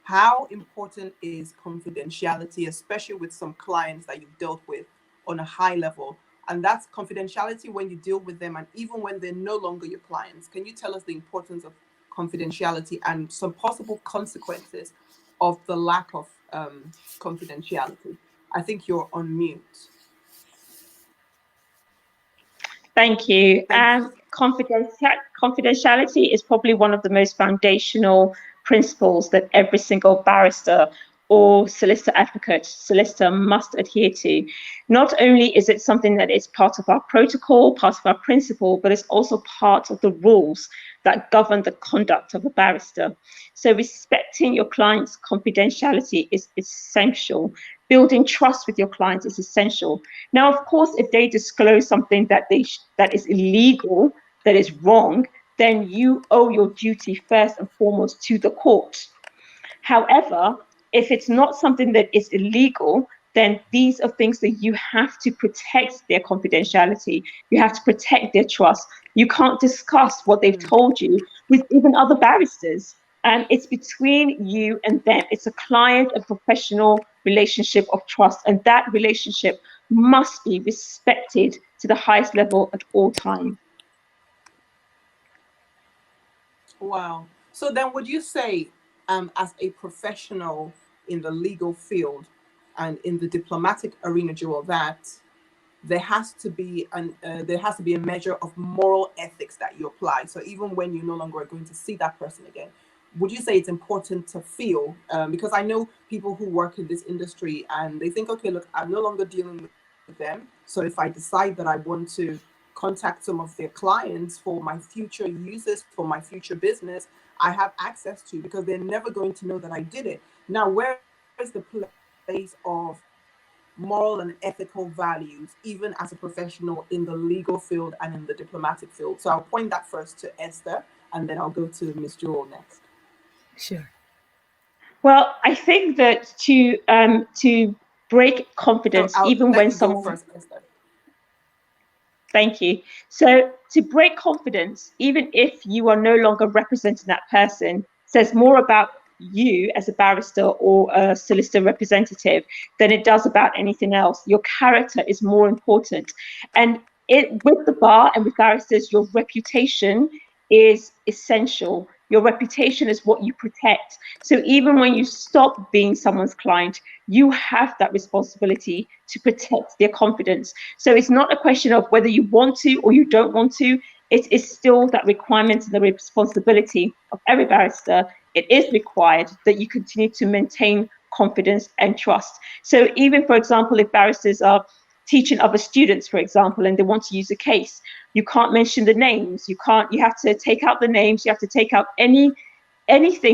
how important is confidentiality, especially with some clients that you've dealt with on a high level? And that's confidentiality when you deal with them and even when they're no longer your clients. Can you tell us the importance of confidentiality and some possible consequences of the lack of confidentiality? I think you're on mute. Thank you. Confidentiality is probably one of the most foundational principles that every single barrister or solicitor must adhere to. Not only is it something that is part of our protocol, part of our principle, but it's also part of the rules that govern the conduct of a barrister. So respecting your client's confidentiality is essential. Building trust with your clients is essential. Now, of course, if they disclose something that is illegal, that is wrong, then you owe your duty first and foremost to the court. However, if it's not something that is illegal, then these are things that you have to protect their confidentiality. You have to protect their trust. You can't discuss what they've told you with even other barristers. And it's between you and them. It's a client, a professional relationship of trust, and that relationship must be respected to the highest level at all times. Wow. So then would you say, as a professional in the legal field and in the diplomatic arena, Jewel, that there has to be a measure of moral ethics that you apply. So even when you no longer are going to see that person again, would you say it's important to feel? Because I know people who work in this industry and they think, okay, look, I'm no longer dealing with them. So if I decide that I want to contact some of their clients for my future uses, for my future business, I have access to, because they're never going to know that I did it. Now, where is the place of moral and ethical values, even as a professional in the legal field and in the diplomatic field? So I'll point that first to Esther, and then I'll go to Ms. Jewel next. Sure. Well, I think that to break confidence, So I'll even let when you go someone first, Esther. Thank you. So to break confidence, even if you are no longer representing that person, says more about you as a barrister or a solicitor representative than it does about anything else. Your character is more important. And with the bar and with barristers, your reputation is essential. Your reputation is what you protect. So even when you stop being someone's client, you have that responsibility to protect their confidence. So it's not a question of whether you want to or you don't want to. It is still that requirement and the responsibility of every barrister. It is required that you continue to maintain confidence and trust. So even, for example, if barristers are teaching other students, for example, and they want to use a case, you can't mention the names. You have to take out the names. You have to take out anything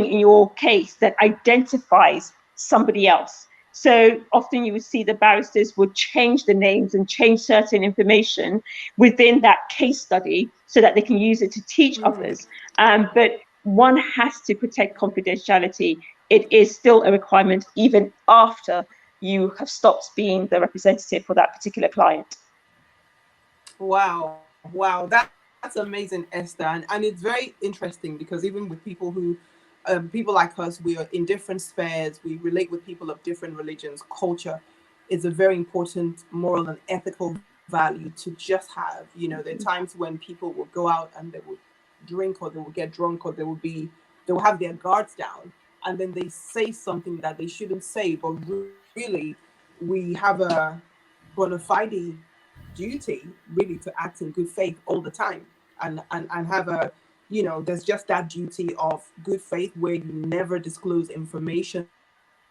in your case that identifies somebody else. So often you would see the barristers would change the names and change certain information within that case study so that they can use it to teach others. But one has to protect confidentiality. It is still a requirement even after you have stopped being the representative for that particular client. Wow, that's amazing, Esther. And it's very interesting because even with people who, people like us, we are in different spheres, we relate with people of different religions, culture is a very important moral and ethical value to just have. You know, there are times when people will go out and they will drink or they will get drunk or they will have their guards down and then they say something that they shouldn't say, but really we have a bona fide duty really to act in good faith all the time and have a, you know, there's just that duty of good faith where you never disclose information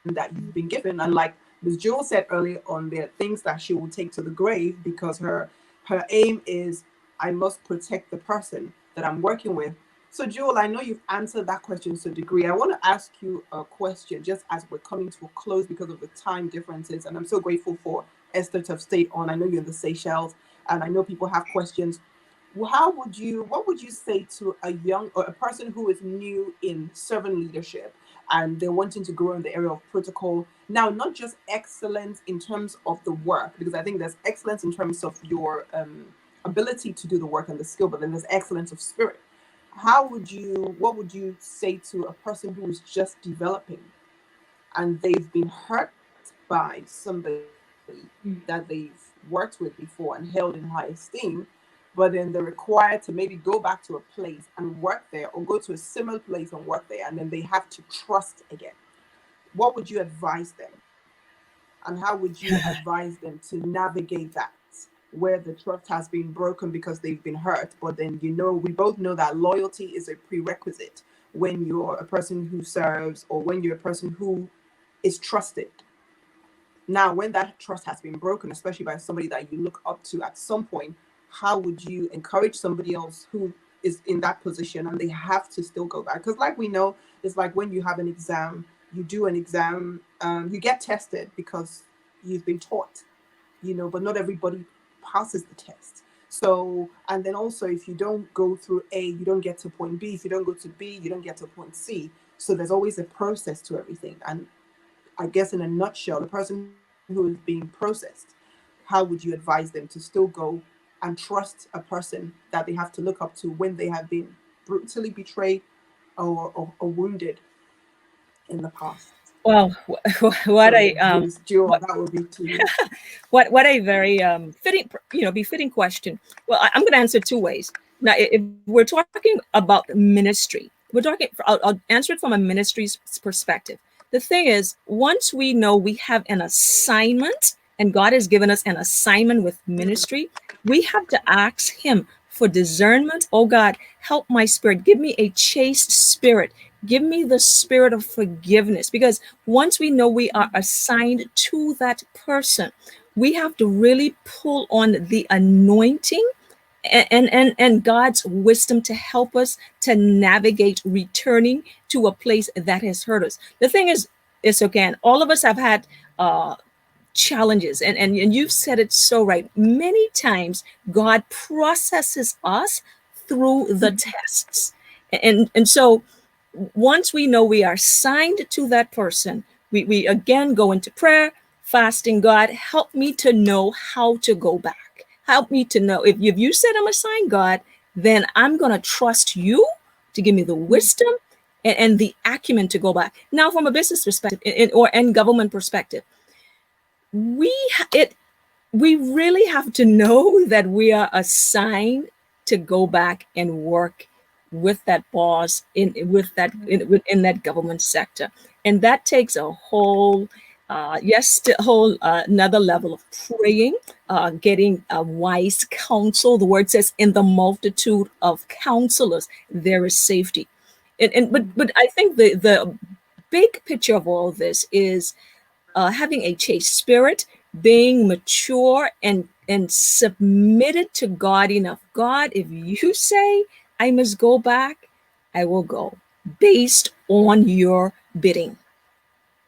that you've been given. And like Ms. Jewel said earlier on, there are things that she will take to the grave because her aim is, I must protect the person that I'm working with. So Jewel, I know you've answered that question to a degree. I want to ask you a question just as we're coming to a close because of the time differences. And I'm so grateful for Esther to have stayed on. I know you're in the Seychelles and I know people have questions. What would you say to a young or a person who is new in servant leadership and they're wanting to grow in the area of protocol? Now, not just excellence in terms of the work, because I think there's excellence in terms of your ability to do the work and the skill, but then there's excellence of spirit. What would you say to a person who is just developing and they've been hurt by somebody that they've worked with before and held in high esteem, but then they're required to maybe go back to a place and work there or go to a similar place and work there, and then they have to trust again? What would you advise them? And how would you advise them to navigate that, where the trust has been broken because they've been hurt? But then, you know, we both know that loyalty is a prerequisite when you're a person who serves or when you're a person who is trusted. Now, when that trust has been broken, especially by somebody that you look up to at some point, how would you encourage somebody else who is in that position and they have to still go back? Because like we know, it's like when you have an exam, you do an exam, you get tested because you've been taught, you know, but not everybody passes the test. So, and then also if you don't go through A, you don't get to point B. If you don't go to B, you don't get to point C. So there's always a process to everything. And I guess in a nutshell, the person who is being processed, how would you advise them to still go and trust a person that they have to look up to when they have been brutally betrayed or wounded in the past? Well, what So, I Bruce, Jewel, what, that would be to you. what a very fitting, befitting question. Well, I'm going to answer two ways. Now, if we're talking about ministry, we're talking. I'll answer it from a ministry's perspective. The thing is, once we know we have an assignment, and God has given us an assignment with ministry, we have to ask Him for discernment. Oh God, help my spirit. Give me a chaste spirit. Give me the spirit of forgiveness. Because once we know we are assigned to that person, we have to really pull on the anointing and God's wisdom to help us to navigate returning to a place that has hurt us. The thing is again, all of us have had challenges, and you've said it so right. Many times God processes us through the tests. And so once we know we are signed to that person, we again go into prayer, fasting. God, help me to know how to go back. Help me to know if you said I'm assigned, God, then I'm going to trust you to give me the wisdom and the acumen to go back. Now, from a business perspective and government perspective, we really have to know that we are assigned to go back and work with that boss within that government sector, and that takes a whole another level of praying, getting a wise counsel. The word says, "In the multitude of counselors, there is safety." But I think the big picture of all this is having a chaste spirit, being mature and submitted to God enough. God, if you say I must go back, I will go based on your bidding.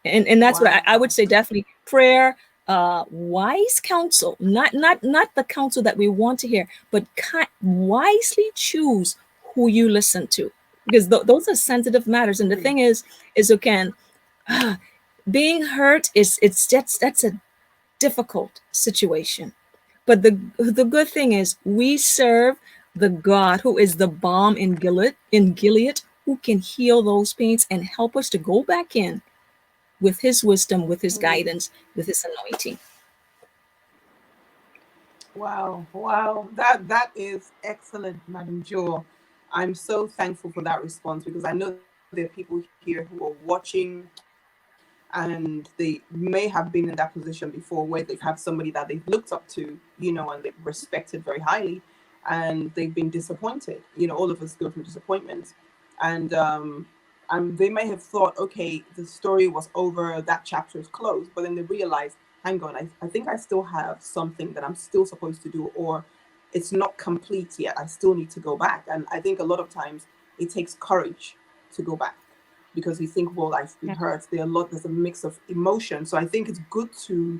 And that's what Wow. I would say. Definitely prayer, wise counsel, not the counsel that we want to hear, but wisely choose who you listen to, because those are sensitive matters. And the thing is again, being hurt that's a difficult situation. But the good thing is we serve the God who is the balm in Gilead, who can heal those pains and help us to go back in with His wisdom, with His guidance, with His anointing. Wow. That is excellent, Madam Jewel. I'm so thankful for that response, because I know there are people here who are watching and they may have been in that position before, where they've had somebody that they've looked up to, and they've respected very highly, and they've been disappointed. All of us go through disappointments, and they may have thought, okay, the story was over, that chapter is closed, but then they realize, hang on, I think I still have something that I'm still supposed to do, or it's not complete yet. I still need to go back. And I think a lot of times it takes courage to go back, because we think, well, I've been hurt. There's a mix of emotion. So I think it's good to,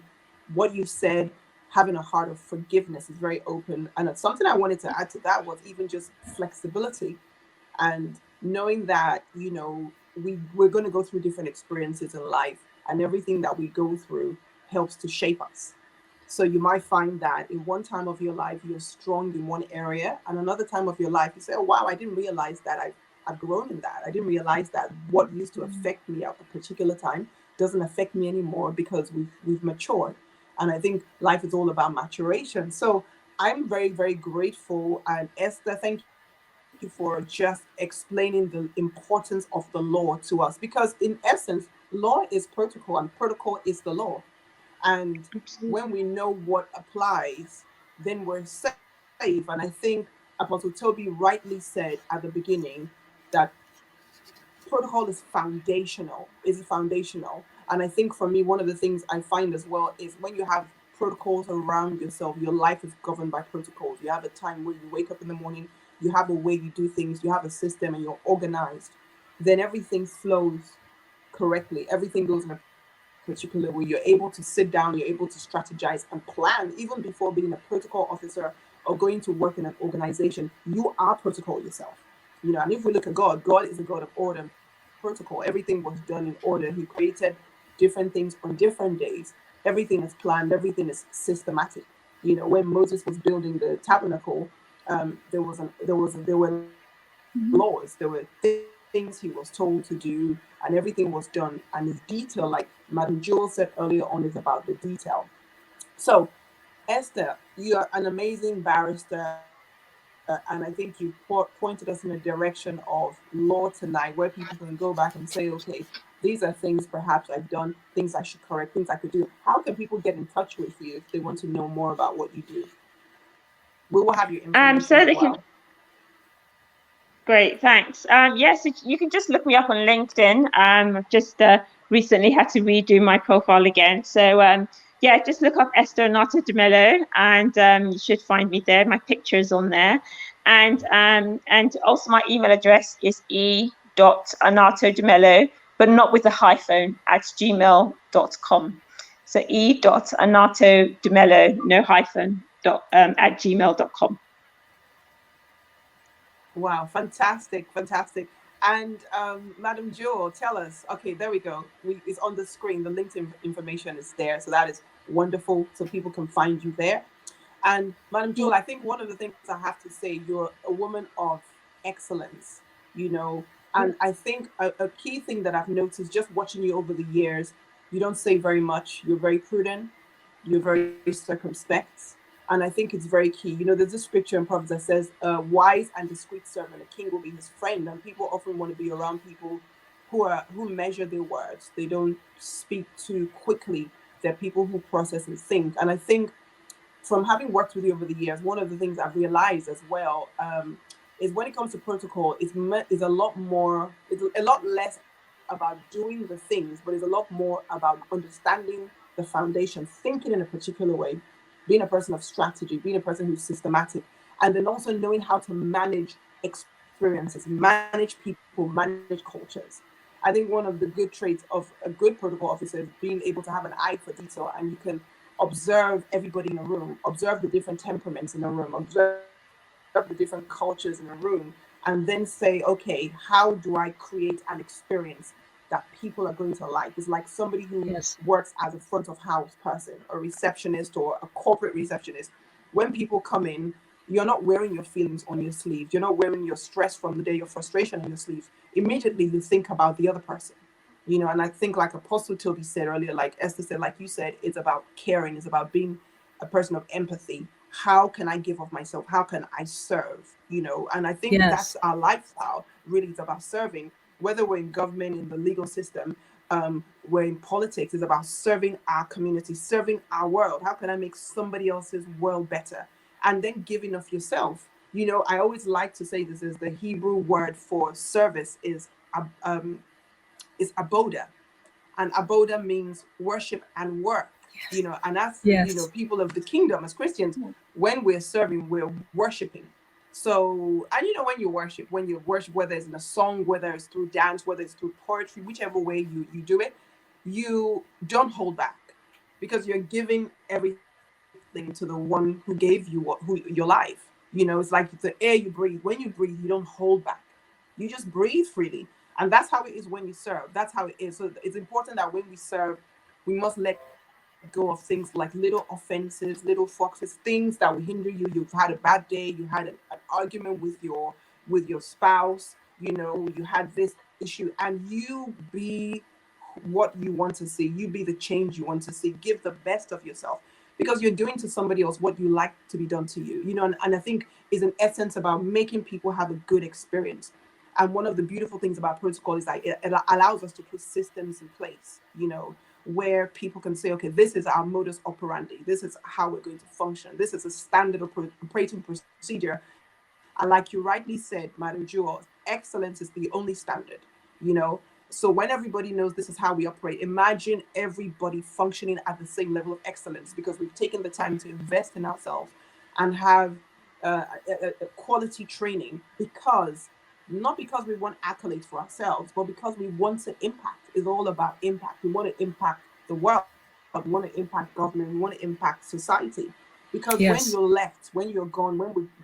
what you said, having a heart of forgiveness is very open. And something I wanted to add to that was even just flexibility, and knowing that, we're going to go through different experiences in life, and everything that we go through helps to shape us. So you might find that in one time of your life, you're strong in one area, and another time of your life, you say, oh, wow, I didn't realize that I've grown in that. I didn't realize that what used to affect me at a particular time doesn't affect me anymore, because we've matured. And I think life is all about maturation. So I'm very, very grateful. And Esther, thank you for just explaining the importance of the law to us, because in essence, law is protocol and protocol is the law. And when we know what applies, then we're safe. And I think Apostle Tobi rightly said at the beginning that protocol is foundational. And I think for me, one of the things I find as well is when you have protocols around yourself, your life is governed by protocols. You have a time where you wake up in the morning, you have a way you do things, you have a system, and you're organized, then everything flows correctly. Everything goes in a particular way. You're able to sit down, you're able to strategize and plan. Even before being a protocol officer or going to work in an organization, you are protocol yourself. And if we look at God, God is a God of order and protocol. Everything was done in order. He created different things on different days. Everything is planned, everything is systematic. When Moses was building the tabernacle, there were laws, there were things things he was told to do, and everything was done. And his detail, like Madam Jewel said earlier on, is about the detail. So, Esther, you are an amazing barrister, and I think you pointed us in a direction of law tonight, where people can go back and say, okay, these are things perhaps I've done, things I should correct, things I could do. How can people get in touch with you if they want to know more about what you do? We will have your information So as they well. can. Great, thanks. Yes, you can just look me up on LinkedIn. I've just recently had to redo my profile again. So yeah, just look up Esther Anato-Dumelo, and you should find me there. My picture is on there. And also my email address is e.anato-dumelo, but not with a hyphen, at gmail.com. So e.anato-dumelo, no hyphen, at gmail.com. Wow, fantastic, fantastic. And Madam Jewel, tell us. Okay, there we go. It's on the screen. The LinkedIn information is there, so that is wonderful. So people can find you there. And Madam Jewel, I think one of the things I have to say, you're a woman of excellence, you know. And I think a key thing that I've noticed just watching you over the years, you don't say very much. You're very prudent. You're very circumspect. And I think it's very key. You know, there's this scripture in Proverbs that says, wise and discreet servant, a king will be his friend. And people often want to be around people who measure their words. They don't speak too quickly. They're people who process and think. And I think from having worked with you over the years, one of the things I've realized as well is when it comes to protocol, it's a lot less about doing the things, but it's a lot more about understanding the foundation, thinking in a particular way, being a person of strategy, being a person who's systematic, and then also knowing how to manage experiences, manage people, manage cultures. I think one of the good traits of a good protocol officer is being able to have an eye for detail, and you can observe everybody in a room, observe the different temperaments in a room, observe the different cultures in a room, and then say, okay, how do I create an experience that people are going to like? It's like somebody who works as a front of house person, a receptionist or a corporate receptionist. When people come in, you're not wearing your feelings on your sleeve. You're not wearing your stress from the day, your frustration on your sleeve. Immediately you think about the other person. You know, and I think like Apostle Tobi said earlier, like Esther said, like you said, it's about caring, it's about being a person of empathy. How can I give of myself? How can I serve? You know, and I think that's our lifestyle. Really, it's about serving. Whether we're in government, in the legal system, we're in politics, it's about serving our community, serving our world. How can I make somebody else's world better? And then giving of yourself. You know, I always like to say this is the Hebrew word for service is aboda, and aboda means worship and work. You know, and as you know, people of the kingdom, as Christians, when we're serving, we're worshiping. So, and you know, when you worship, whether it's in a song, whether it's through dance, whether it's through poetry, whichever way you do it, you don't hold back, because you're giving everything to the one who gave you your life. You know, it's like the air you breathe. When you breathe, you don't hold back. You just breathe freely. And that's how it is when you serve. That's how it is. So it's important that when we serve, we must let go of things like little offenses, little foxes, things that will hinder you. You've had a bad day, you had an argument with your spouse, you know, you had this issue, and you be what you want to see. You be the change you want to see. Give the best of yourself, because you're doing to somebody else what you like to be done to you. You know, and I think is in essence about making people have a good experience. And one of the beautiful things about protocol is that it allows us to put systems in place, you know, where people can say, okay, this is our modus operandi. This is how we're going to function. This is a standard operating procedure. And like you rightly said, Madam Jewel, excellence is the only standard, you know. So when everybody knows this is how we operate, imagine everybody functioning at the same level of excellence, because we've taken the time to invest in ourselves and have a quality training, not because we want accolades for ourselves, but because we want to impact. It's all about impact. We want to impact the world. We want to impact government. We want to impact society. Because when you're left, when you're gone,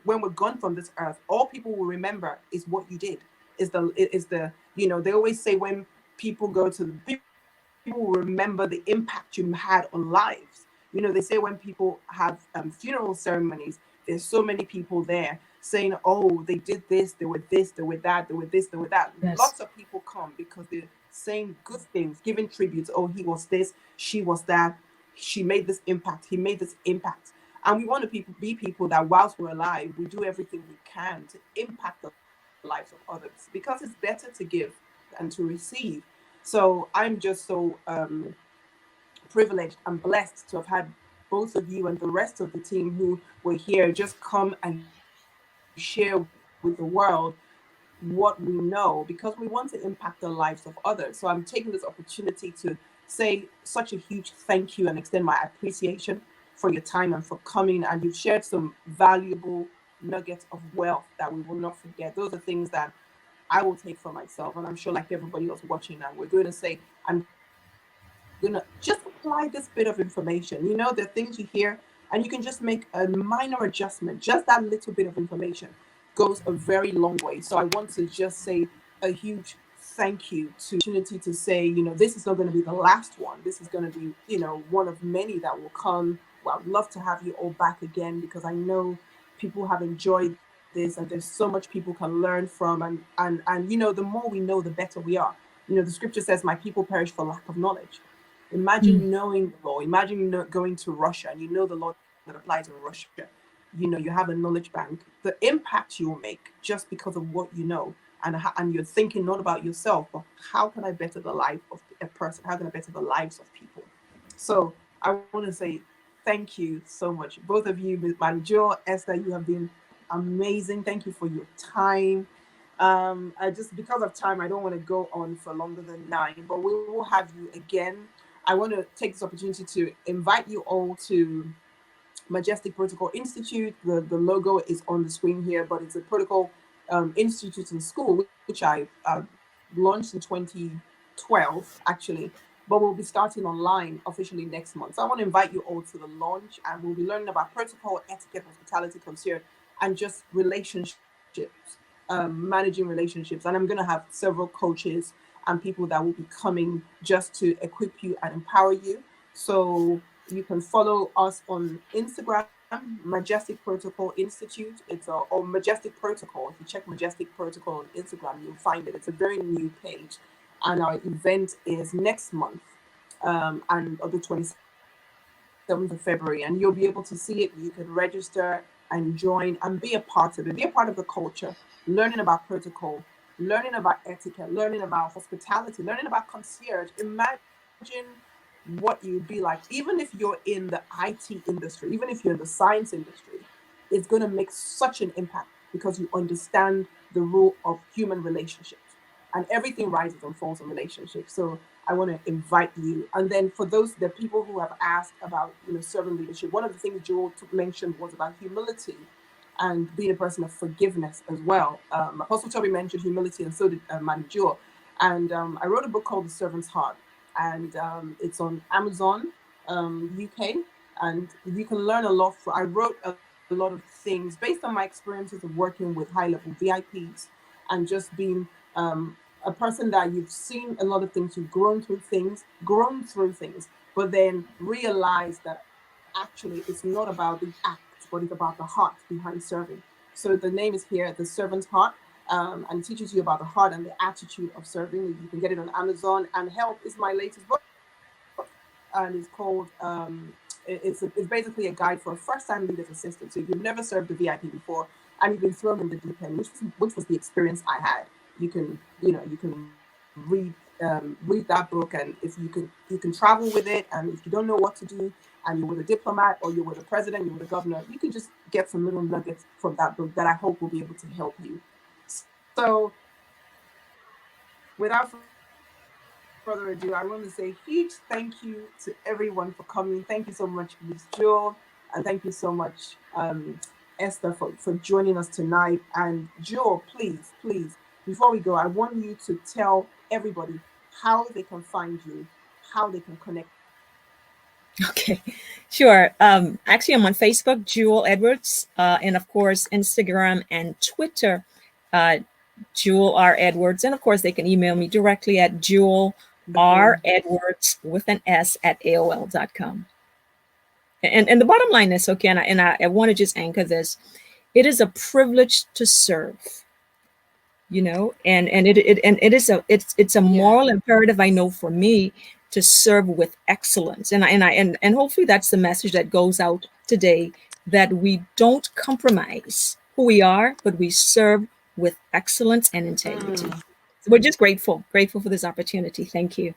when we're gone from this earth, all people will remember is what you did. Is the you know, they always say when people go to the people will remember the impact you had on lives. You know, they say when people have funeral ceremonies, there's so many people there. saying, oh, they did this, they were this, they were that, they were this, they were that. Yes. Lots of people come because they're saying good things, giving tributes. Oh, he was this, she was that, she made this impact, he made this impact. And we want to be people that whilst we're alive, we do everything we can to impact the lives of others, because it's better to give than to receive. So I'm just so privileged and blessed to have had both of you and the rest of the team who were here just come and share with the world what we know, because we want to impact the lives of others. So I'm taking this opportunity to say such a huge thank you and extend my appreciation for your time and for coming. And you've shared some valuable nuggets of wealth that we will not forget. Those are things that I will take for myself, and I'm sure like everybody else watching now, we're going to say, I'm going to just apply this bit of information. You know, there are things you hear and you can just make a minor adjustment. Just that little bit of information goes a very long way. So I want to just say a huge thank you to the opportunity to say, you know, this is not going to be the last one. This is going to be, you know, one of many that will come. Well, I'd love to have you all back again, because I know people have enjoyed this and there's so much people can learn from. And you know, the more we know, the better we are. You know, the scripture says, my people perish for lack of knowledge. Imagine knowing the law. Imagine going to Russia and you know the law that applies in Russia. You know, you have a knowledge bank. The impact you will make just because of what you know, and you're thinking not about yourself, but how can I better the life of a person? How can I better the lives of people? So I want to say thank you so much, both of you, Ms. Manjo, Esther. You have been amazing. Thank you for your time. I just, because of time, I don't want to go on for longer than 9, but we will have you again. I want to take this opportunity to invite you all to Majestic Protocol Institute. The logo is on the screen here, but it's a protocol institute and school, which I launched in 2012, actually. But we'll be starting online officially next month. So I want to invite you all to the launch, and we'll be learning about protocol, etiquette, hospitality, concierge, and just relationships, managing relationships. And I'm going to have several coaches and people that will be coming just to equip you and empower you. So you can follow us on Instagram, Majestic Protocol Institute. It's or Majestic Protocol. If you check Majestic Protocol on Instagram, you'll find it. It's a very new page. And our event is next month, and on the 27th of February. And you'll be able to see it. You can register and join and be a part of it. Be a part of the culture, learning about protocol, learning about etiquette, learning about hospitality, learning about concierge. Imagine what you'd be like, even if you're in the IT industry, even if you're in the science industry, it's going to make such an impact because you understand the rule of human relationships, and everything rises and falls on relationships. So I want to invite you. And then for the people who have asked about, you know, servant leadership, one of the things Joel mentioned was about humility and being a person of forgiveness as well. Apostle Tobi mentioned humility, and so did Manjur. And I wrote a book called The Servant's Heart, and it's on Amazon UK, and you can learn a lot. I wrote a lot of things based on my experiences of working with high-level VIPs and just being a person that you've seen a lot of things, you've grown through things, but then realize that actually it's not about the act, but it's about the heart behind serving. So the name is here, The Servant's Heart, and it teaches you about the heart and the attitude of serving. You can get it on Amazon. And Help is my latest book, and it's called, it's basically a guide for a first-time leader's assistant. So if you've never served a VIP before and you've been thrown in the deep end, which was the experience I had, you can read that book, and if you can travel with it, and if you don't know what to do and you're with a diplomat or you're with a president, you're with a governor, you can just get some little nuggets from that book that I hope will be able to help you. So without further ado, I want to say a huge thank you to everyone for coming. Thank you so much, Ms. Joel, and thank you so much, Esther, for joining us tonight. And Joel, please, before we go, I want you to tell everybody how they can find you, how they can connect. Okay, sure. Actually, I'm on Facebook, Jewel Edwards, and of course, Instagram and Twitter, Jewel R. Edwards. And of course, they can email me directly at Jewel R. Edwards with an S at AOL.com. And the bottom line is, okay, and I want to just anchor this. It is a privilege to serve, you know, and it's a moral imperative, I know, for me, to serve with excellence. And hopefully that's the message that goes out today, that we don't compromise who we are, but we serve with excellence and integrity. So we're just grateful for this opportunity. Thank you.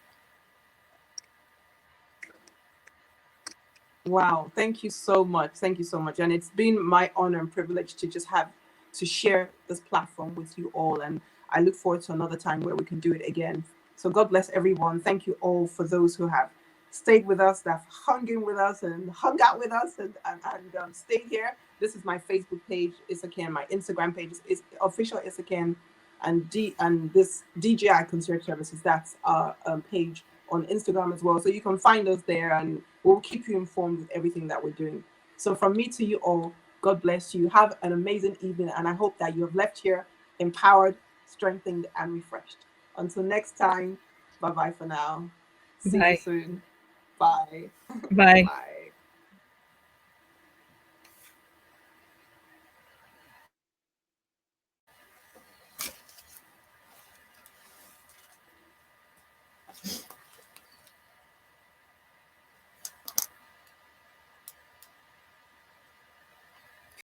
Wow, thank you so much. Thank you so much. And it's been my honor and privilege to just have to share this platform with you all. And I look forward to another time where we can do it again. So God bless everyone. Thank you all for those who have stayed with us, that have hung in with us and hung out with us and stayed here. This is my Facebook page, Isoken. My Instagram page is official Isoken. And this DJI Concierge Services, that's our page on Instagram as well. So you can find us there, and we'll keep you informed with everything that we're doing. So from me to you all, God bless you. Have an amazing evening, and I hope that you have left here empowered, strengthened, and refreshed. Until next time, bye-bye for now. See you Bye. soon. Bye. Bye. Bye.